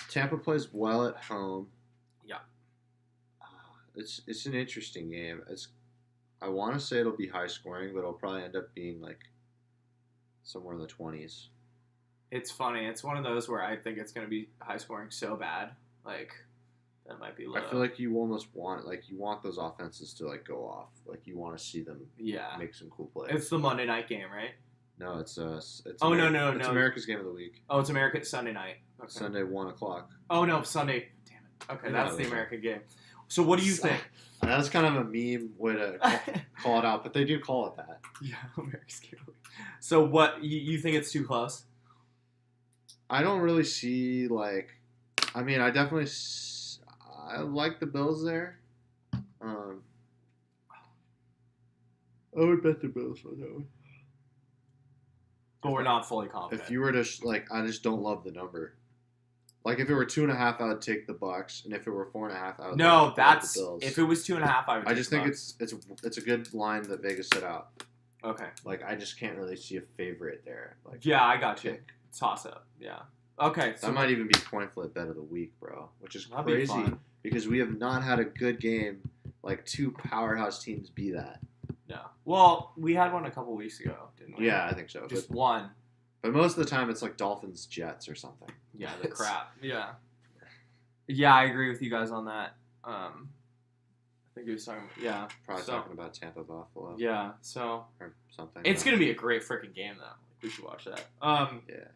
Tampa plays well at home. Yeah. It's an interesting game. I want to say it'll be high scoring, but it'll probably end up being like somewhere in the 20s. It's funny. It's one of those where I think it's going to be high scoring so bad, like that might be low. I feel like you almost want those offenses to like go off. Like you want to see them make some cool plays. It's the Monday night game, right? No, it's no. It's America's game of the week. Oh, it's American Sunday night. Okay. Sunday 1:00. Oh no, Sunday. Damn it. Okay, that's the American game. So what do you think? That's kind of a meme way to call it out, but they do call it that. Yeah, America's game of the week. So what you think it's too close? I don't really see I mean, I definitely I like the Bills there. I would bet the Bills on that one. But we're not fully confident. If you were to I just don't love the number. Like if it were 2.5, I would take the Bucks, and if it were 4.5, I would take the Bills. If it was 2.5, I would. I just think it's a good line that Vegas set out. Okay. I just can't really see a favorite there. Yeah, I got you. Toss up. Yeah. Okay. That might even be coin flip bet of the week, bro. Which is crazy because we have not had a good game. Like two powerhouse teams be that. Yeah. Well, we had one a couple weeks ago, didn't we? Yeah, I think so. Just one. But most of the time, it's like Dolphins Jets or something. Yeah, the crap. Yeah. Yeah, I agree with you guys on that. I think he was talking. Yeah. Probably talking about Tampa Buffalo. Yeah. So. Or something. It's gonna be a great freaking game though. We should watch that. Yeah.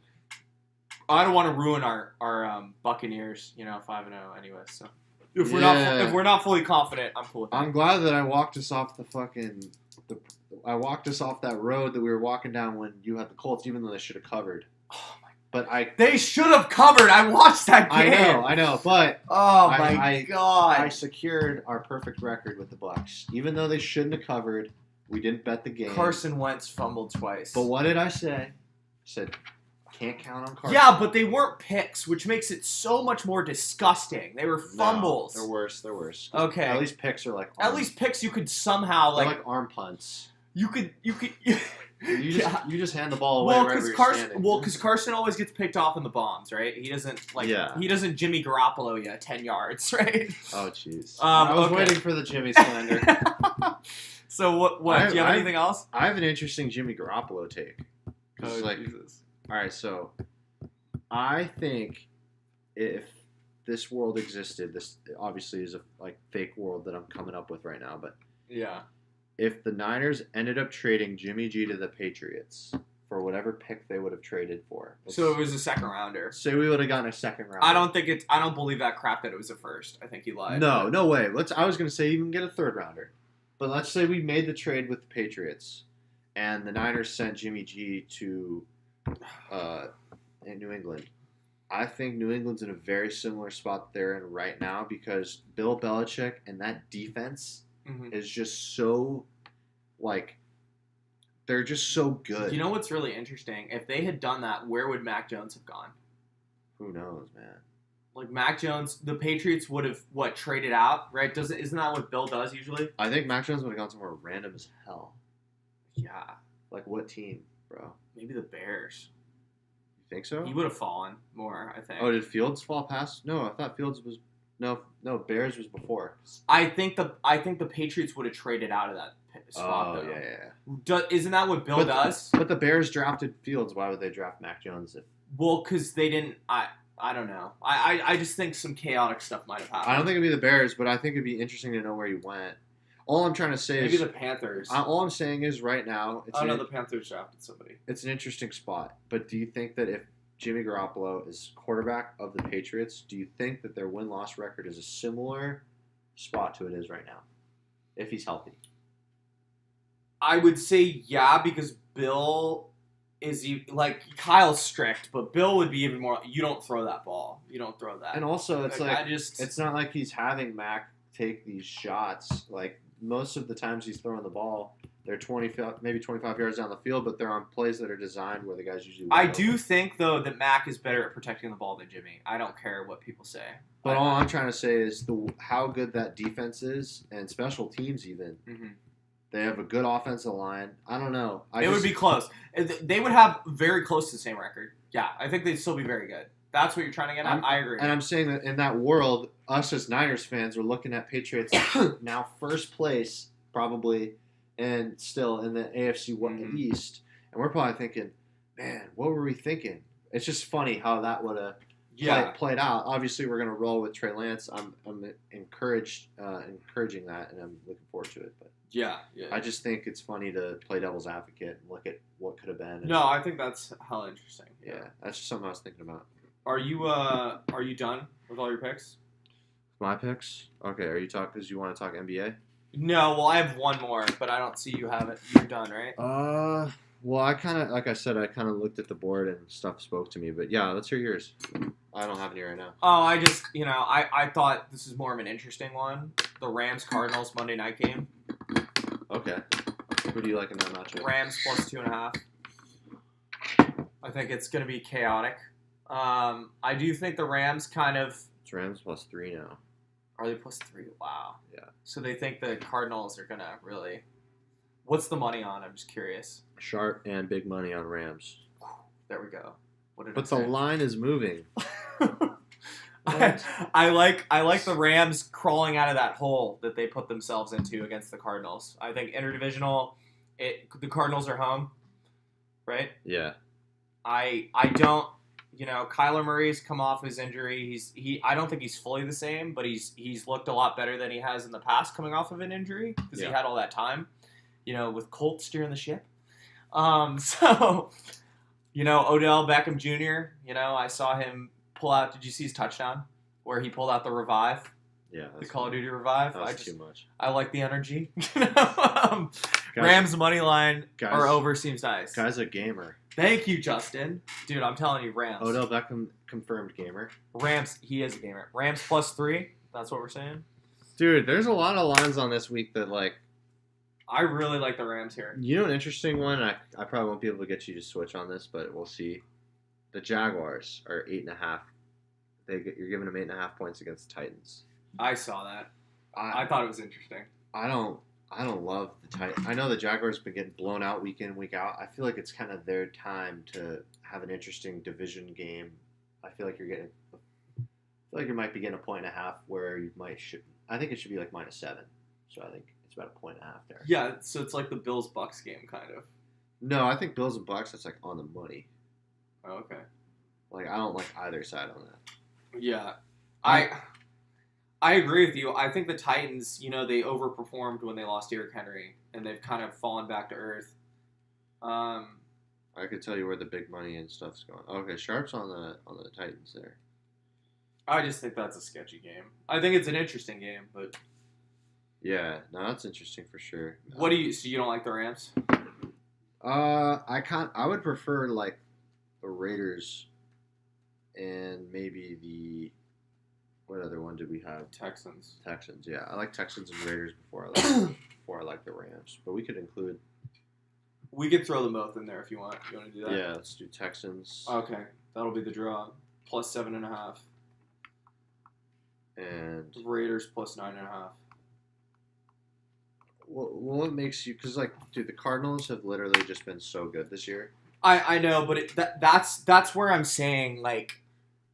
I don't want to ruin our Buccaneers, 5-0 anyway. So if we're not fully confident, I'm cool with that. I'm glad that I walked us off I walked us off that road that we were walking down when you had the Colts, even though they should have covered. Oh my! But they should have covered. I watched that game. I know, but oh my god! I secured our perfect record with the Bucs, even though they shouldn't have covered. We didn't bet the game. Carson Wentz fumbled twice. But what did I say? I said, can't count on Carson. Yeah, but they weren't picks, which makes it so much more disgusting. They were fumbles. No, they're worse. Okay. At least picks are like At least picks you could somehow they're like arm punts. You just hand the ball away wherever you're standing. Well, because Carson always gets picked off in the bombs, right? He doesn't he doesn't Jimmy Garoppolo you 10 yards, right? Oh jeez. I was waiting for the Jimmy slander. So what? Do you have anything else? I have an interesting Jimmy Garoppolo take. Oh, Jesus. All right, so I think if this world existed, this obviously is a fake world that I'm coming up with right now, but yeah, if the Niners ended up trading Jimmy G to the Patriots for whatever pick they would have traded for, so it was a second rounder. Say we would have gotten a second rounder. I don't believe that crap that it was a first. I think he lied. No way. I was going to say even get a third rounder, but let's say we made the trade with the Patriots, and the Niners sent Jimmy G to in New England. I think New England's in a very similar spot they're in right now because Bill Belichick and that defense is just so, they're just so good. You know what's really interesting? If they had done that, where would Mac Jones have gone? Who knows, man? Like Mac Jones, the Patriots would have traded out, right? Isn't that what Bill does usually? I think Mac Jones would have gone somewhere random as hell. Yeah. Like what team, bro? Maybe the Bears. You think so? He would have fallen more, I think. Oh, did Fields fall past? No, I thought Fields was no. Bears was before. I think the Patriots would have traded out of that spot. Oh, though. Yeah. Isn't that what Bill does? But the Bears drafted Fields. Why would they draft Mac Jones? Well, because they didn't. I don't know. I just think some chaotic stuff might have happened. I don't think it'd be the Bears, but I think it'd be interesting to know where he went. All I'm trying to say is... Maybe the Panthers. All I'm saying is right now... the Panthers drafted somebody. It's an interesting spot. But do you think that if Jimmy Garoppolo is quarterback of the Patriots, do you think that their win-loss record is a similar spot to it is right now? If he's healthy. I would say yeah, because Bill... Kyle's strict, but Bill would be even more. You don't throw that ball. You don't throw that. And also, it's it's not like he's having Mac take these shots. Like most of the times he's throwing the ball, they're 25 yards down the field, but they're on plays that are designed where the guys usually. I do think though that Mac is better at protecting the ball than Jimmy. I don't care what people say. But all I'm trying to say is how good that defense is and special teams even. Mm-hmm. They have a good offensive line. I don't know. It would be close. They would have very close to the same record. Yeah, I think they'd still be very good. That's what you're trying to get at? I agree. And I'm saying that in that world, us as Niners fans are looking at Patriots now first place, probably, and still in the AFC East. And we're probably thinking, man, what were we thinking? It's just funny how that would have played out. Obviously, we're going to roll with Trey Lance. I'm encouraging that, and I'm looking forward to it. But yeah. I just think it's funny to play devil's advocate and look at what could have been. No, I think that's hella interesting. Yeah, that's just something I was thinking about. Are you done with all your picks? My picks? Okay, are you talking because you want to talk NBA? No, well, I have one more, but I don't see you have it. You're done, right? Well, I kind of, like I said, I kind of looked at the board and stuff spoke to me. But yeah, let's hear yours. I don't have any right now. Oh, I just, I thought this is more of an interesting one. The Rams-Cardinals Monday night game. Okay. Who do you like in that matchup? Rams plus 2.5. I think it's going to be chaotic. I do think the Rams kind of... It's Rams plus 3 now. Are they plus 3? Wow. Yeah. So they think the Cardinals are going to really... What's the money on? I'm just curious. Sharp and big money on Rams. There we go. But the line is moving. I like the Rams crawling out of that hole that they put themselves into against the Cardinals. I think interdivisional, the Cardinals are home, right? Yeah. I don't, Kyler Murray's come off his injury. I don't think he's fully the same, but he's looked a lot better than he has in the past coming off of an injury because he had all that time, with Colt steering the ship. So, Odell Beckham Jr., I saw him pull out. Did you see his touchdown where he pulled out the revive? Yeah, the Call of Duty revive. That was too much. I like the energy. Rams money line or over seems nice. Guy's a gamer. Thank you, Justin. Dude, I'm telling you, Rams. Odell Beckham confirmed gamer. Rams, he is a gamer. Rams plus 3. That's what we're saying. Dude, there's a lot of lines on this week that I really like the Rams here. An interesting one. I probably won't be able to get you to switch on this, but we'll see. The Jaguars are 8.5. You're giving them 8.5 points against the Titans. I saw that. I thought it was interesting. I don't love the Titans. I know the Jaguars have been getting blown out week in, week out. I feel like it's kind of their time to have an interesting division game. I feel like you might be getting 1.5 where you should. I think it should be like -7. So I think it's about 1.5 there. Yeah, so it's like the Bills-Bucks game, kind of. No, I think Bills and Bucks, that's on the money. Oh, okay. I don't like either side on that. Yeah. I agree with you. I think the Titans, they overperformed when they lost Derrick Henry, and they've kind of fallen back to earth. I could tell you where the big money and stuff's going. Okay, Sharp's on the Titans there. I just think that's a sketchy game. I think it's an interesting game, but... Yeah, no, that's interesting for sure. So you don't like the Rams? I would prefer, the Raiders and maybe what other one did we have? Texans. Yeah. I like Texans and Raiders before I like the Rams. But we could include... We could throw them both in there if you want. You want to do that? Yeah, let's do Texans. Okay. That'll be the draw. Plus 7.5. And... Raiders plus 9.5. What makes you... Because, dude, the Cardinals have literally just been so good this year. I know, but that's where I'm saying,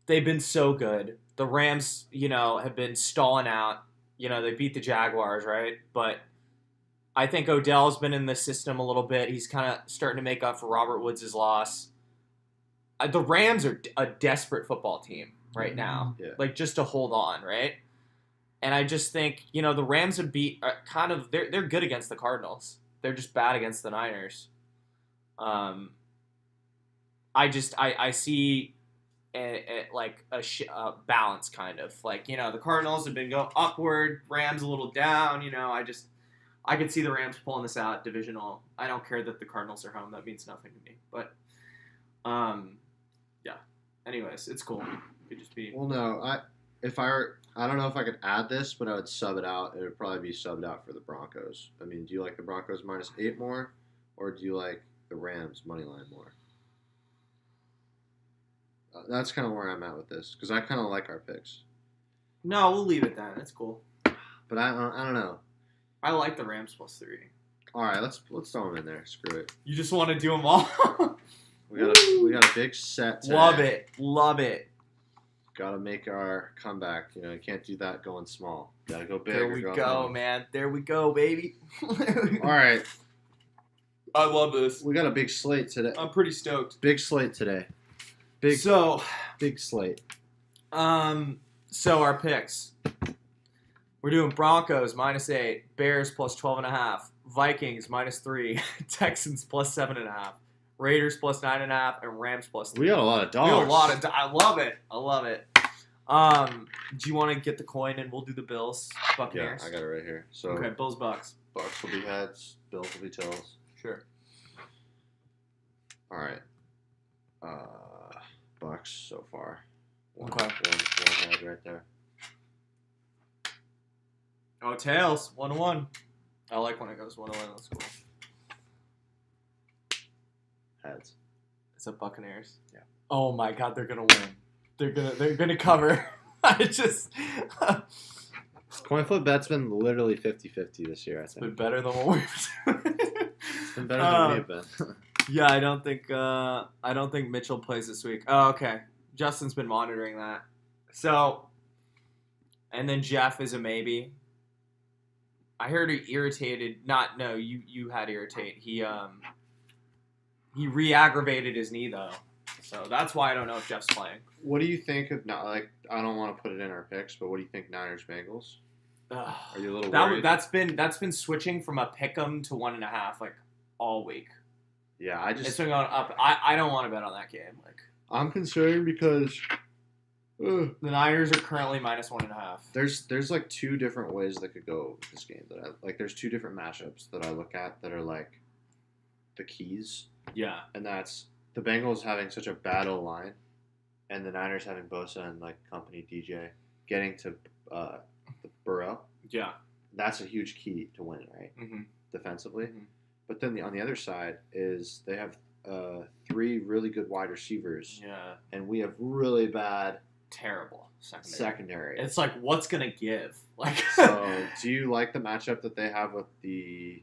they've been so good. The Rams, have been stalling out. They beat the Jaguars, right? But I think Odell's been in the system a little bit. He's kind of starting to make up for Robert Woods' loss. The Rams are a desperate football team right now. Yeah. Just to hold on, right? And I just think, the Rams have beat they're good against the Cardinals. They're just bad against the Niners. I see a balance kind of. The Cardinals have been going upward, Rams a little down, I could see the Rams pulling this out divisional. I don't care that the Cardinals are home. That means nothing to me. But, yeah. Anyways, it's cool. It could just be... Well, no. I don't know if I could add this, but I would sub it out. It would probably be subbed out for the Broncos. I mean, do you like the Broncos -8 more, or do you like the Rams money line more? That's kind of where I'm at with this, because I kind of like our picks. No, we'll leave it then. It's cool. But I don't know. I like the Rams +3. All right, let's throw them in there. Screw it. You just want to do them all? we got a big set today. Love it. Got to make our comeback. You can't do that going small. Got to go big. There we go, man. There we go, baby. All right. I love this. We got a big slate today. I'm pretty stoked. Big slate today. Big slate. So our picks. We're doing Broncos -8, Bears +12.5, Vikings -3, Texans +7.5, Raiders +9.5, and Rams +3. We got a lot of dogs. I love it. Do you want to get the coin and we'll do the Bills, Buccaneers? Yeah, I got it right here. So okay, Bills, Bucks. Bucks will be heads. Bills will be tails. Sure. All right. Bucks so far. One head right there. Oh, tails. 1-1. I like when it goes 1-1. That's cool. Heads. It's a Buccaneers. Yeah. Oh my God, they're gonna win. They're gonna cover. This coin flip bet's been literally 50-50 this year. I think. It's been better than what we've been. It's been better than we've been. Yeah, I don't think Mitchell plays this week. Oh, okay. Justin's been monitoring that. So, and then Jeff is a maybe. I heard he irritated. You had irritate. He re-aggravated his knee though, so that's why I don't know if Jeff's playing. What do you think of I don't want to put it in our picks, but what do you think Niners Bengals? Are you a little worried? That's been switching from a pick'em to 1.5 all week. Yeah, it's been going up. I don't want to bet on that game. I'm concerned because the Niners are currently -1.5. There's 2 different ways that could go with this game. That I there's 2 different matchups that I look at that are the keys. Yeah, and that's the Bengals having such a bad O-line, and the Niners having Bosa and company DJ getting to the Burrow. Yeah, that's a huge key to win, right? Mm-hmm. Defensively. Mm-hmm. But then on the other side is they have 3 really good wide receivers. Yeah. And we have really bad, terrible secondary. It's what's gonna give? So, do you like the matchup that they have with the?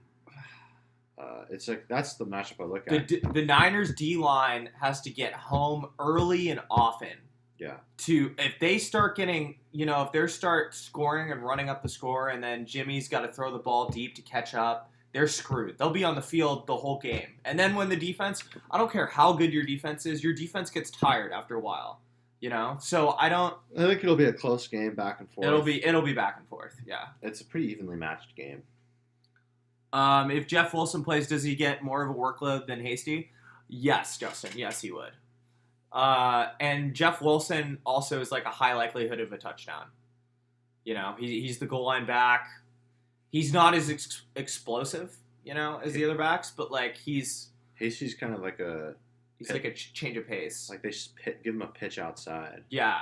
It's that's the matchup I look at. The Niners D line has to get home early and often. Yeah. If they start getting, if they start scoring and running up the score, and then Jimmy's got to throw the ball deep to catch up. They're screwed. They'll be on the field the whole game. And then when the defense, I don't care how good your defense is, your defense gets tired after a while. So I think it'll be a close game, back and forth. It'll be back and forth. Yeah. It's a pretty evenly matched game. If Jeff Wilson plays, does he get more of a workload than Hasty? Yes, Justin. Yes, he would. And Jeff Wilson also is a high likelihood of a touchdown. He's the goal line back. He's not as explosive, as the other backs, but he's... Hasty's kind of He's like a change of pace. Like they just give him a pitch outside. Yeah.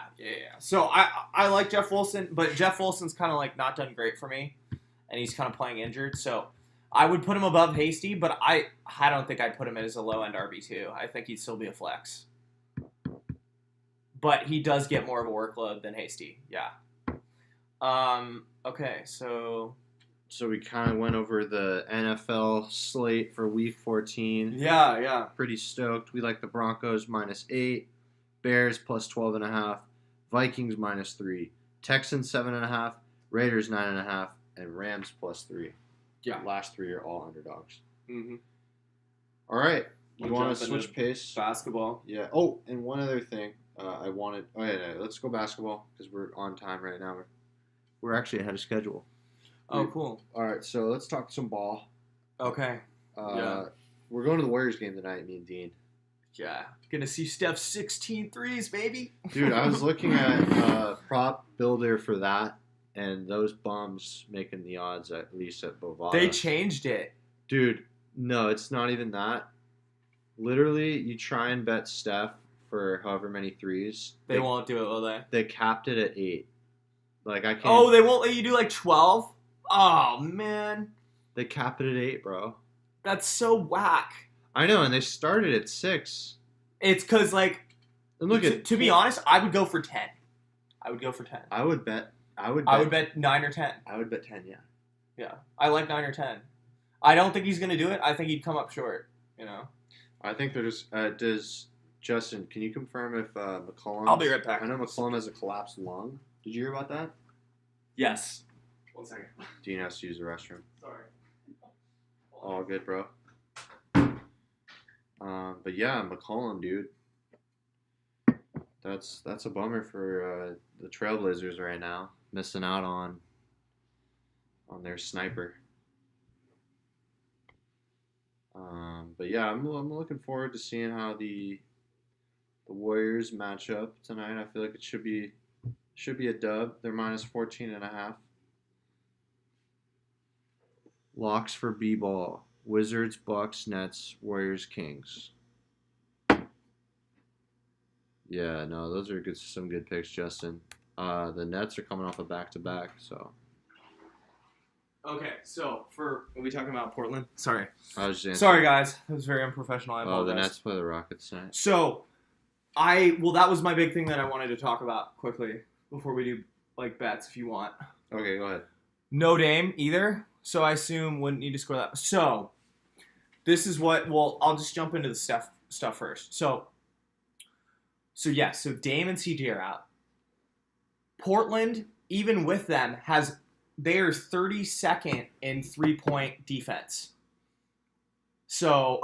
So I like Jeff Wilson, but Jeff Wilson's kind of like not done great for me, and he's kind of playing injured. So I would put him above Hasty, but I don't think I'd put him as a low end RB2. I think he'd still be a flex, but he does get more of a workload than Hasty. Yeah. Okay. So we kind of went over the NFL slate for Week 14. Yeah. Pretty stoked. We like the Broncos -8, Bears +12.5, Vikings -3, Texans 7.5, Raiders 9.5, and Rams +3. Yeah. Last 3 are all underdogs. Mm-hmm. All right. You want to switch pace? Basketball. Yeah. Oh, and one other thing let's go basketball because we're on time right now. We're actually ahead of schedule. Oh, cool. All right, so let's talk some ball. Okay. We're going to the Warriors game tonight, me and Dean. Yeah. Gonna see Steph's 16 threes, baby. Dude, I was looking at Prop Builder for that, and those bums making the odds at least at Bovada. They changed it. Dude, no, it's not even that. Literally, you try and bet Steph for however many threes. They won't do it, will they? They capped it at 8. Like, I can't... Oh, they won't let you do like 12? Oh, man. They capped it at 8, bro. That's so whack. I know, and they started at 6. It's because, like, and look to be honest, I would go for 10. I would bet 9 or 10. I would bet 10, yeah. Yeah. I like 9 or 10. I don't think he's going to do it. I think he'd come up short, you know? I think they're just... Justin, can you confirm if McCollum... I'll be right back. I know McCollum has a collapsed lung. Did you hear about that? Yes. 1 second. Dean has to use the restroom. Sorry. All good, bro. But yeah, McCollum, dude. That's a bummer for the Trailblazers right now. Missing out on their sniper. But yeah, I'm looking forward to seeing how the Warriors match up tonight. I feel like it should be a dub. They're -14.5. Locks for B-ball. Wizards, Bucks, Nets, Warriors, Kings. Yeah, no, those are some good picks, Justin. The Nets are coming off a back-to-back, so. Okay, so are we talking about Portland? Sorry. Sorry, guys. That was very unprofessional. I apologize. Oh, the Nets play the Rockets tonight. So, that was my big thing that I wanted to talk about quickly before we do, like, bets, if you want. Okay, go ahead. No Dame either, so I assume wouldn't need to score that. So, this is I'll just jump into the stuff first. So Dame and CJ are out. Portland, even with them, they're 32nd in 3-point defense. So,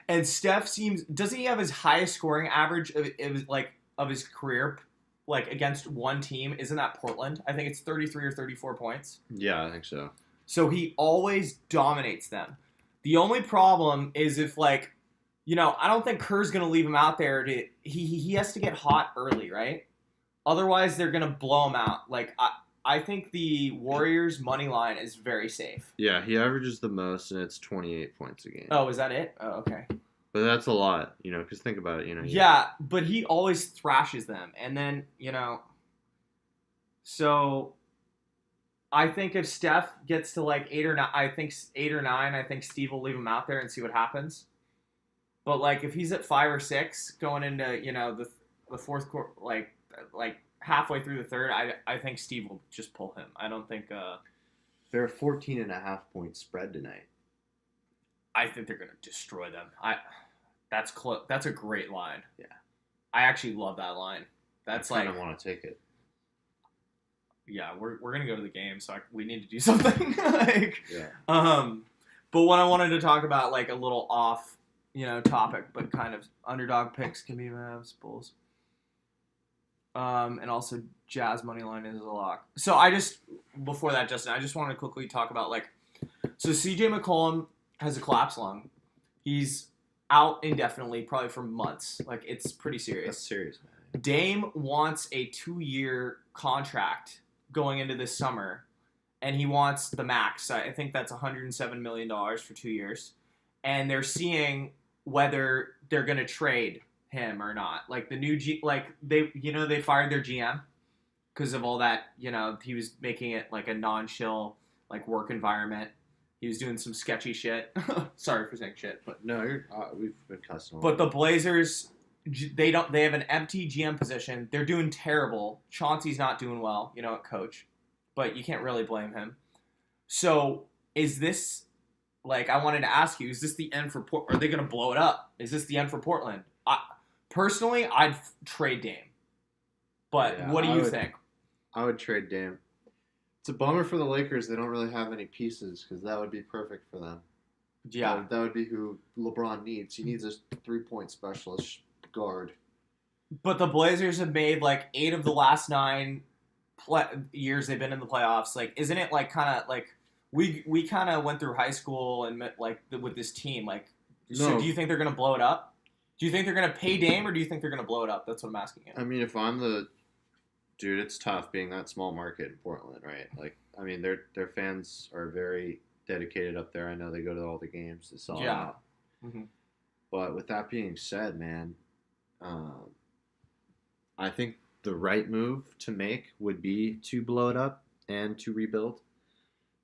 and Steph doesn't he have his highest scoring average of his career, like against one team? Isn't that Portland? I think it's 33 or 34 points. Yeah, I think so. So he always dominates them. The only problem is if I don't think Kerr's going to leave him out there. He has to get hot early, right? Otherwise, they're going to blow him out. Like, I think the Warriors' money line is very safe. Yeah, he averages the most, and it's 28 points a game. Oh, is that it? Oh, okay. But that's a lot, because think about it, Yeah, but he always thrashes them. And then, so I think if Steph gets to like 8 or 9, I think Steve will leave him out there and see what happens. But like if he's at 5 or 6 going into, the fourth quarter, like halfway through the third, I think Steve will just pull him. I don't think they're a 14.5-point spread tonight. I think they're going to destroy them. That's a great line. Yeah. I actually love that line. That's I kind of want to take it. Yeah, we're going to go to the game, so we need to do something. Yeah. But what I wanted to talk about, like a little off, topic, but kind of underdog picks can be Mavs, Bulls. And also Jazz money line is a lock. So before that, Justin, I just wanted to quickly talk about so CJ McCollum has a collapsed lung. He's out indefinitely, probably for months. Like, it's pretty serious. That's serious, man. Dame wants a 2-year contract going into this summer, and he wants the max. I think that's $107 million for 2 years. And they're seeing whether they're gonna trade him or not. Like the new they fired their GM because of all that. He was making it like a non-chill like work environment. He was doing some sketchy shit. Sorry for saying shit, but no, we've been cussing. But the Blazers, they have an empty GM position. They're doing terrible. Chauncey's not doing well, at coach, but you can't really blame him. So is this like I wanted to ask you? Is this the end for Portland? Are they going to blow it up? Is this the end for Portland? Personally, I'd trade Dame. But what do you think? I would trade Dame. It's a bummer for the Lakers. They don't really have any pieces because that would be perfect for them. Yeah. That would be who LeBron needs. He needs a 3-point specialist guard. But the Blazers have made like 8 of the last 9 years they've been in the playoffs. Like, isn't it like kind of like we kind of went through high school and met, like with this team? Like, so do you think they're going to blow it up? Do you think they're going to pay Dame or do you think they're going to blow it up? That's what I'm asking you. I mean, if I'm the dude, it's tough being that small market in Portland, right? Like, I mean, their fans are very dedicated up there. I know they go to all the games. It's all out. Mm-hmm. But with that being said, man, I think the right move to make would be to blow it up and to rebuild.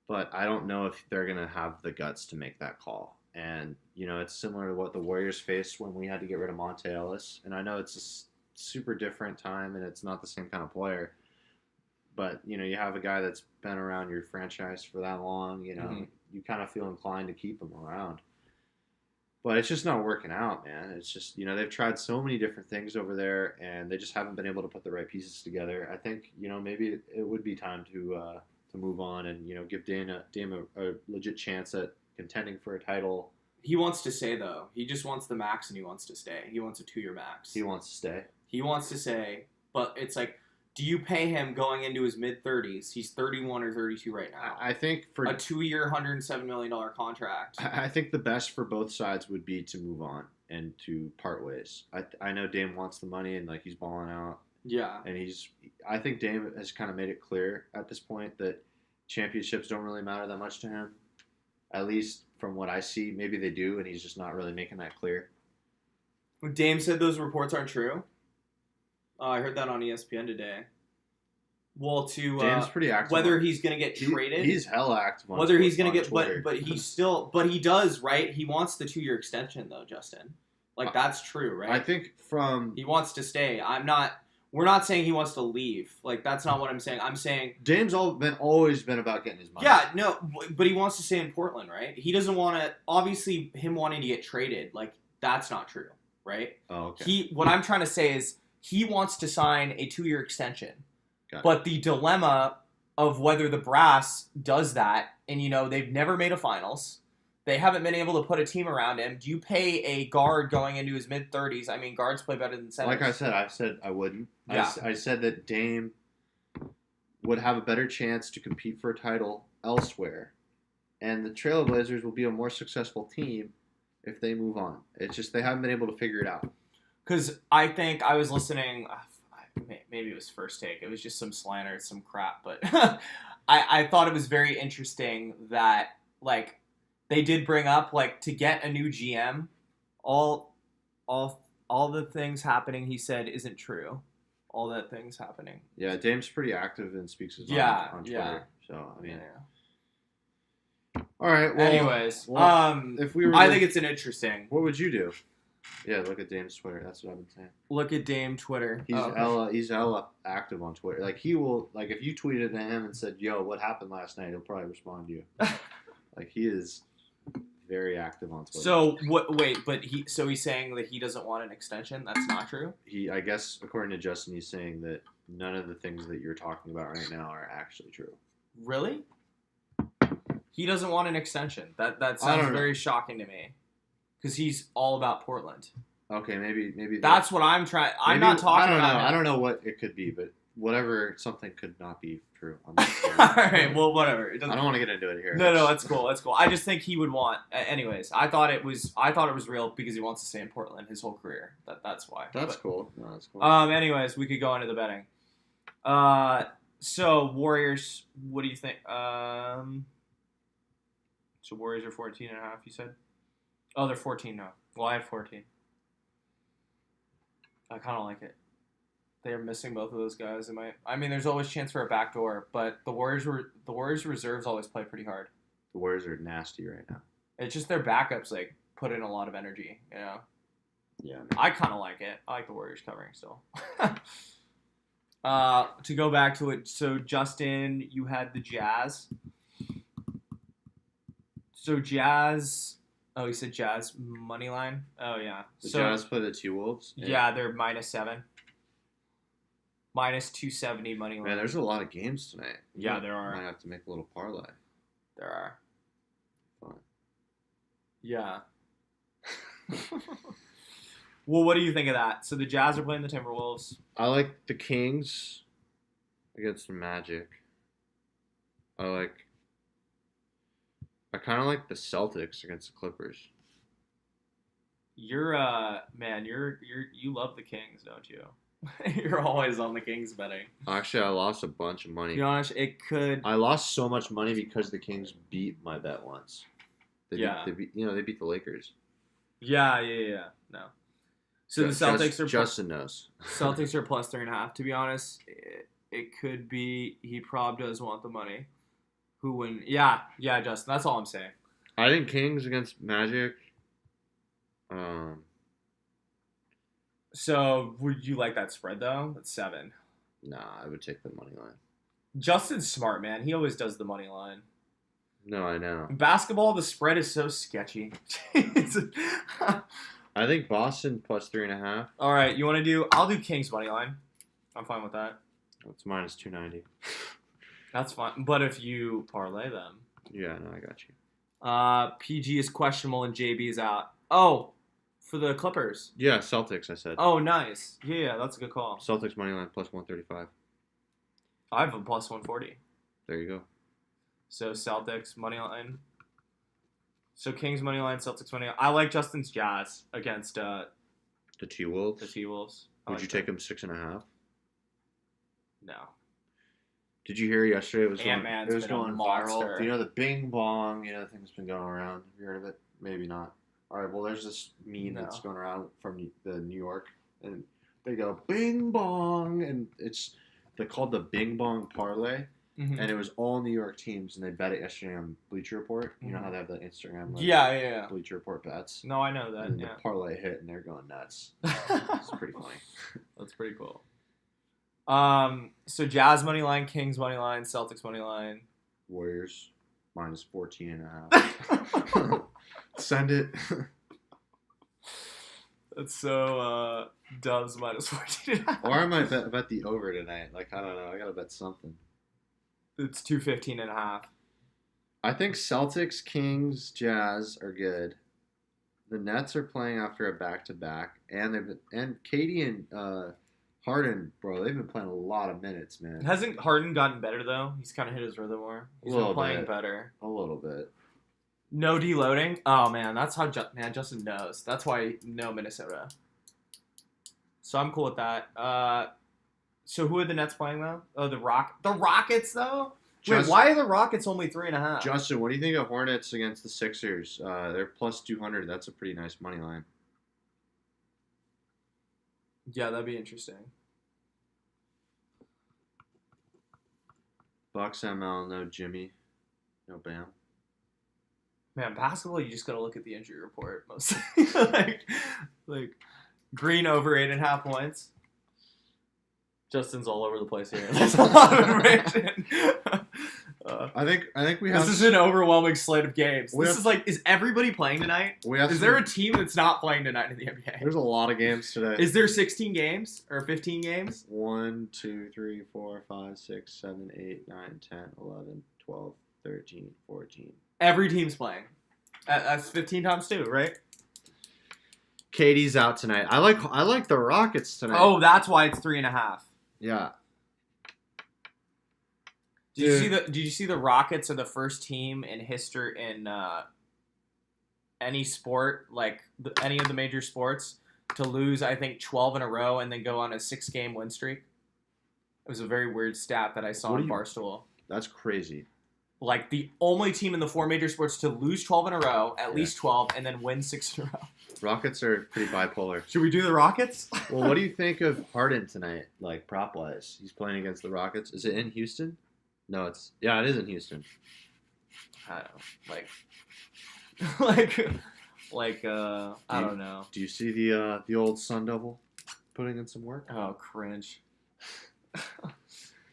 But I don't know if they're going to have the guts to make that call. And, it's similar to what the Warriors faced when we had to get rid of Monte Ellis. And I know it's a super different time and it's not the same kind of player, but you have a guy that's been around your franchise for that long, mm-hmm. You kind of feel inclined to keep him around, but it's just not working out, man. It's just they've tried so many different things over there and they just haven't been able to put the right pieces together. I think maybe it would be time to move on and give Dame a legit chance at contending for a title. He wants to stay, though. He just wants the max, and he wants to stay. He wants a 2-year max. He wants to stay. He wants to stay, but it's like, do you pay him going into his mid-30s? He's 31 or 32 right now. I think for a 2-year, $107 million contract. I think the best for both sides would be to move on and to part ways. I know Dame wants the money, and like he's balling out. Yeah. And I think Dame has kind of made it clear at this point that championships don't really matter that much to him. At least from what I see, maybe they do, and he's just not really making that clear. Dame said those reports aren't true. I heard that on ESPN today. Well, Dame's pretty active. Whether he's going to get traded, he's hella active. Whether he's going to get, but he does, right? He wants the 2-year extension, though, Justin. Like that's true, right? I think he wants to stay. We're not saying he wants to leave. Like, that's not what I'm saying. I'm saying Dame's always been about getting his money. Yeah, no, but he wants to stay in Portland, right? He doesn't want to. Obviously, him wanting to get traded, like that's not true, right? Oh, okay. What I'm trying to say is he wants to sign a 2-year extension, Got but it. the dilemma of whether the brass does that, and they've never made a finals. They haven't been able to put a team around him. Do you pay a guard going into his mid-30s? I mean, guards play better than centers. Like I said I wouldn't. Yeah. I said that Dame would have a better chance to compete for a title elsewhere. And the Trailblazers will be a more successful team if they move on. It's just they haven't been able to figure it out. Because I think I was listening, maybe it was First Take. It was just some slander, some crap. But I thought it was very interesting that, like, they did bring up, like, to get a new GM, all the things happening, he said, isn't true. All that things happening. Yeah, Dame's pretty active and speaks his mind on Twitter. Yeah. So, I mean. Yeah. All right, well. Anyways, if we were I think it's an interesting. What would you do? Yeah, look at Dame's Twitter. That's what I've been saying. Look at Dame Twitter. He's hella active on Twitter. Like, he will, like, if you tweeted to him and said, yo, what happened last night, he'll probably respond to you. Like, he is very active on Twitter. So wait, but he's saying that he doesn't want an extension? That's not true? I guess, according to Justin, he's saying that none of the things that you're talking about right now are actually true. Really? He doesn't want an extension. That sounds very shocking to me. Because he's all about Portland. Okay, maybe that's what I'm trying. I'm not talking about. I don't know what it could be, but something could not be true. All right, well, whatever. I don't want to get into it here. No, that's cool. That's cool. I just think he would want. Anyways, I thought it was real because he wants to stay in Portland his whole career. That's why. That's cool. No, that's cool. Anyways, we could go into the betting. So Warriors, what do you think? So Warriors are 14.5. You said. Oh, they're 14 now. Well, I had 14. I kind of like it. They're missing both of those guys. I mean, there's always chance for a backdoor, but the Warriors reserves always play pretty hard. The Warriors are nasty right now. It's just their backups like put in a lot of energy. You know. Yeah. I kind of like it. I like the Warriors covering still. To go back to it, so Justin, you had the Jazz. So Jazz. Oh, he said Jazz money line. Oh yeah. The Jazz play the T-Wolves. Yeah, they're -7. -270 money line. Man, there's a lot of games tonight. Yeah, there are. Might have to make a little parlay. There are. Fun. Yeah. Well, what do you think of that? So the Jazz are playing the Timberwolves. I like the Kings against the Magic. I kind of like the Celtics against the Clippers. You love the Kings, don't you? You're always on the Kings betting. Actually, I lost a bunch of money. To be honest, it could. I lost so much money because the Kings beat my bet once. They beat the Lakers. Yeah. No. So the Celtics are Justin knows. Celtics are +3.5. To be honest, it could be he probably does want the money. Who win? Yeah, Justin. That's all I'm saying. I think Kings against Magic. So would you like that spread though? That's 7. Nah, I would take the money line. Justin's smart, man. He always does the money line. No, I know. In basketball, the spread is so sketchy. I think Boston +3.5. All right, you want to do? I'll do Kings money line. I'm fine with that. It's -290. That's fine. But if you parlay them, yeah, no, I got you. PG is questionable and JB is out. Oh, for the Clippers. Yeah, Celtics. I said. Oh, nice. Yeah, that's a good call. Celtics money line +135. I have a +140. There you go. So Celtics money line. So Kings money line, Celtics money line. I like Justin's Jazz against the T-Wolves. The T-Wolves. Would you take them 6.5? No. Did you hear yesterday? It was going viral. You know the Bing Bong. You know the thing's been going around. Have you heard of it? Maybe not. All right. Well, there's this meme that's going around from the New York, and they go Bing Bong, and they're called the Bing Bong Parlay. Mm-hmm. And it was all New York teams, and they bet it yesterday on Bleacher Report. You know how they have the Instagram, Bleacher Report bets. No, I know that. And the parlay hit, and they're going nuts. It's pretty funny. That's pretty cool. So Jazz money line, Kings money line, Celtics money line, Warriors -14.5. Send it. That's so Dubs -14.5. Or I might bet the over tonight. Like I don't know. I gotta bet something. It's 215.5. I think Celtics, Kings, Jazz are good. The Nets are playing after a back-to-back, and Katie and Harden, bro, they've been playing a lot of minutes, man. Hasn't Harden gotten better though? He's kind of hit his rhythm more. He's been playing better. A little bit. No deloading. Oh man, that's how Justin knows. That's why no Minnesota. So I'm cool with that. So who are the Nets playing though? Oh, the Rockets though. Wait, why are the Rockets only 3.5? Justin, what do you think of Hornets against the Sixers? They're +200. That's a pretty nice money line. Yeah, that'd be interesting. Bucks ML, no Jimmy, no Bam. Man, basketball, you just gotta look at the injury report mostly. like Green over 8.5 points. Justin's all over the place here. There's a lot of information. I think we have. This is an overwhelming slate of games. Is everybody playing tonight? Is there a team that's not playing tonight in the NBA? There's a lot of games today. Is there 16 games or 15 games? 1, 2, 3, 4, 5, 6, 7, 8, 9, 10, 11, 12, 13, 14. Every team's playing. That's 15 times 2, right? Katie's out tonight. I like the Rockets tonight. Oh, that's why it's 3.5. Yeah. Did you see the Rockets are the first team in history in any sport, like any of the major sports, to lose, I think, 12 in a row and then go on a 6-game win streak? It was a very weird stat that I saw on Barstool. That's crazy. Like the only team in the 4 major sports to lose 12 in a row, at least 12, and then win 6 in a row. Rockets are pretty bipolar. Should we do the Rockets? Well, what do you think of Harden tonight, like prop-wise? He's playing against the Rockets. Is it in Houston? No, it is in Houston. I don't know. Do you see the old Sun Devil putting in some work? Oh, cringe.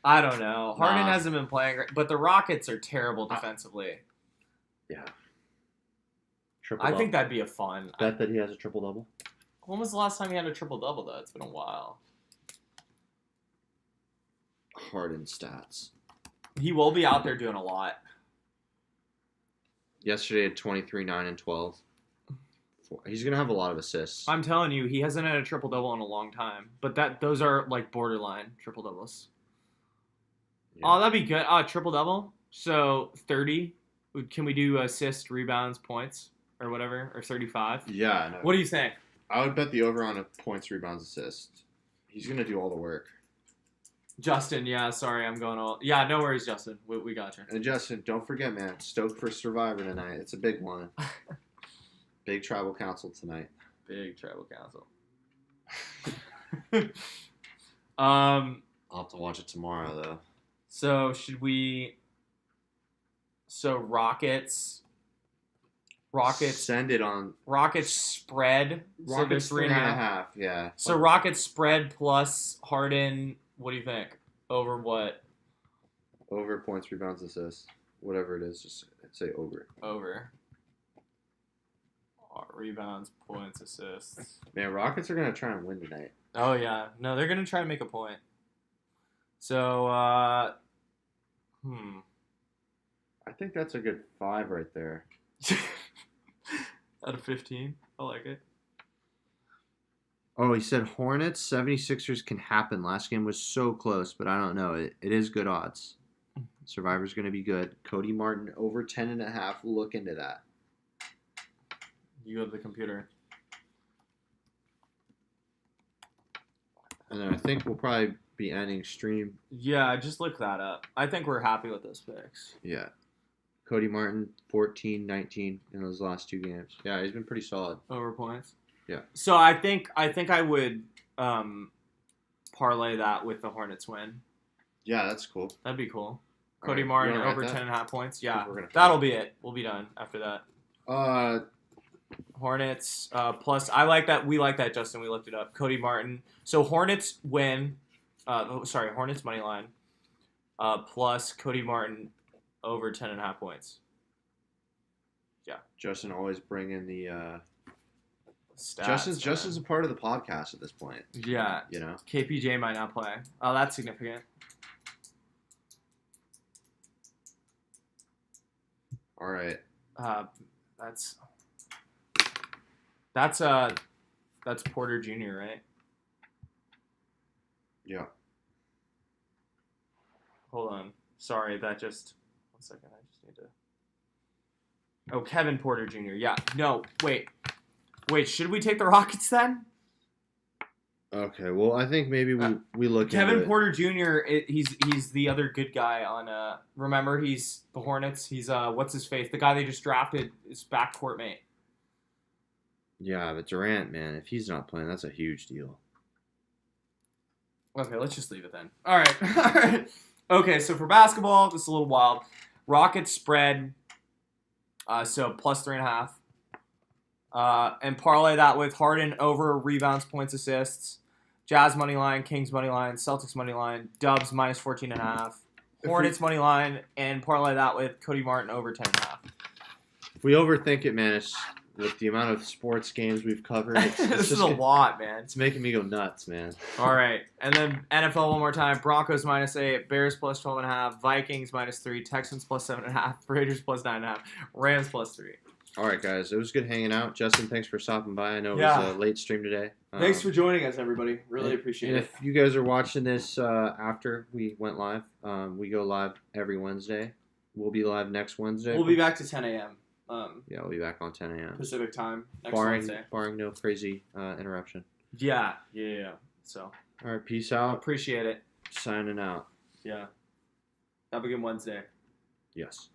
I don't know. Harden hasn't been playing great, but the Rockets are terrible defensively. Yeah. I think that'd be a fun. Bet that he has a triple-double? When was the last time he had a triple-double, though? It's been a while. Harden stats. He will be out there doing a lot. Yesterday at 23, 9, and 12. He's going to have a lot of assists. I'm telling you, he hasn't had a triple-double in a long time. But those are, like, borderline triple-doubles. Yeah. Oh, that'd be good. Triple-double? So, 30. Can we do assist, rebounds, points? Or whatever, or 35. Yeah. No. What do you think? I would bet the over on a points, rebounds, assists. He's going to do all the work. Justin, yeah, sorry, I'm going all... Yeah, no worries, Justin. We got you. And Justin, don't forget, man, stoked for Survivor tonight. It's a big one. Big tribal council tonight. Big tribal council. I'll have to watch it tomorrow, though. So, should we... So, Rockets... Send it on. Rockets spread. Rockets so 3.5. Yeah. So Rockets spread plus Harden. What do you think? Over what? Over points, rebounds, assists, whatever it is. Just say over. Over. Rebounds, points, assists. Man, Rockets are gonna try and win tonight. Oh yeah, no, they're gonna try to make a point. So, I think that's a good 5 right there. Out of 15. I like it. Oh, he said Hornets, 76ers can happen. Last game was so close, but I don't know. It is good odds. Survivor's going to be good. Cody Martin over 10.5. Look into that. You have the computer. And then I think we'll probably be ending stream. Yeah, just look that up. I think we're happy with those picks. Yeah. Cody Martin, 14, 19 in those last 2 games. Yeah, he's been pretty solid. Over points? Yeah. So I think I would parlay that with the Hornets win. Yeah, that's cool. That'd be cool. Cody Martin over 10.5 points. Yeah, that'll be it. We'll be done after that. Hornets plus. I like that. We like that, Justin. We looked it up. Cody Martin. So Hornets win. Hornets money line. Plus Cody Martin over 10.5 points. Yeah. Justin always bringing the stats. Justin's a part of the podcast at this point. Yeah. You know. KPJ might not play. Oh, that's significant. All right. That's Porter Jr., right? Yeah. Hold on. Sorry, that just... One second, I just need to... Oh, Kevin Porter Jr., yeah. No, wait, should we take the Rockets then? Okay, well, I think maybe we look at Kevin Porter Jr., he's the other good guy on... remember, he's the Hornets. He's, what's his face? The guy they just drafted is backcourt mate. Yeah, but Durant, man, if he's not playing, that's a huge deal. Okay, let's just leave it then. All right. Okay, so for basketball, this is a little wild. Rockets spread, so plus 3.5. And parlay that with Harden over rebounds, points, assists. Jazz money line, Kings money line, Celtics money line, Dubs minus 14.5. Hornets money line, and parlay that with Cody Martin over 10.5. If we overthink it, man, it's, with the amount of sports games we've covered, this is a lot, man. It's making me go nuts, man. All right, and then NFL one more time: Broncos minus 8, Bears plus 12.5, Vikings minus 3, Texans plus 7.5, Raiders plus 9.5, Rams plus 3. All right, guys, it was good hanging out. Justin, thanks for stopping by. I know it was a late stream today. Thanks for joining us, everybody. Really appreciate it. If you guys are watching this after we went live, we go live every Wednesday. We'll be live next Wednesday. We'll be back to 10 a.m. Yeah, we'll be back on 10 a.m. Pacific time next Wednesday. Barring no crazy interruption. Yeah. So. All right, peace out. Appreciate it. Signing out. Yeah. Have a good Wednesday. Yes.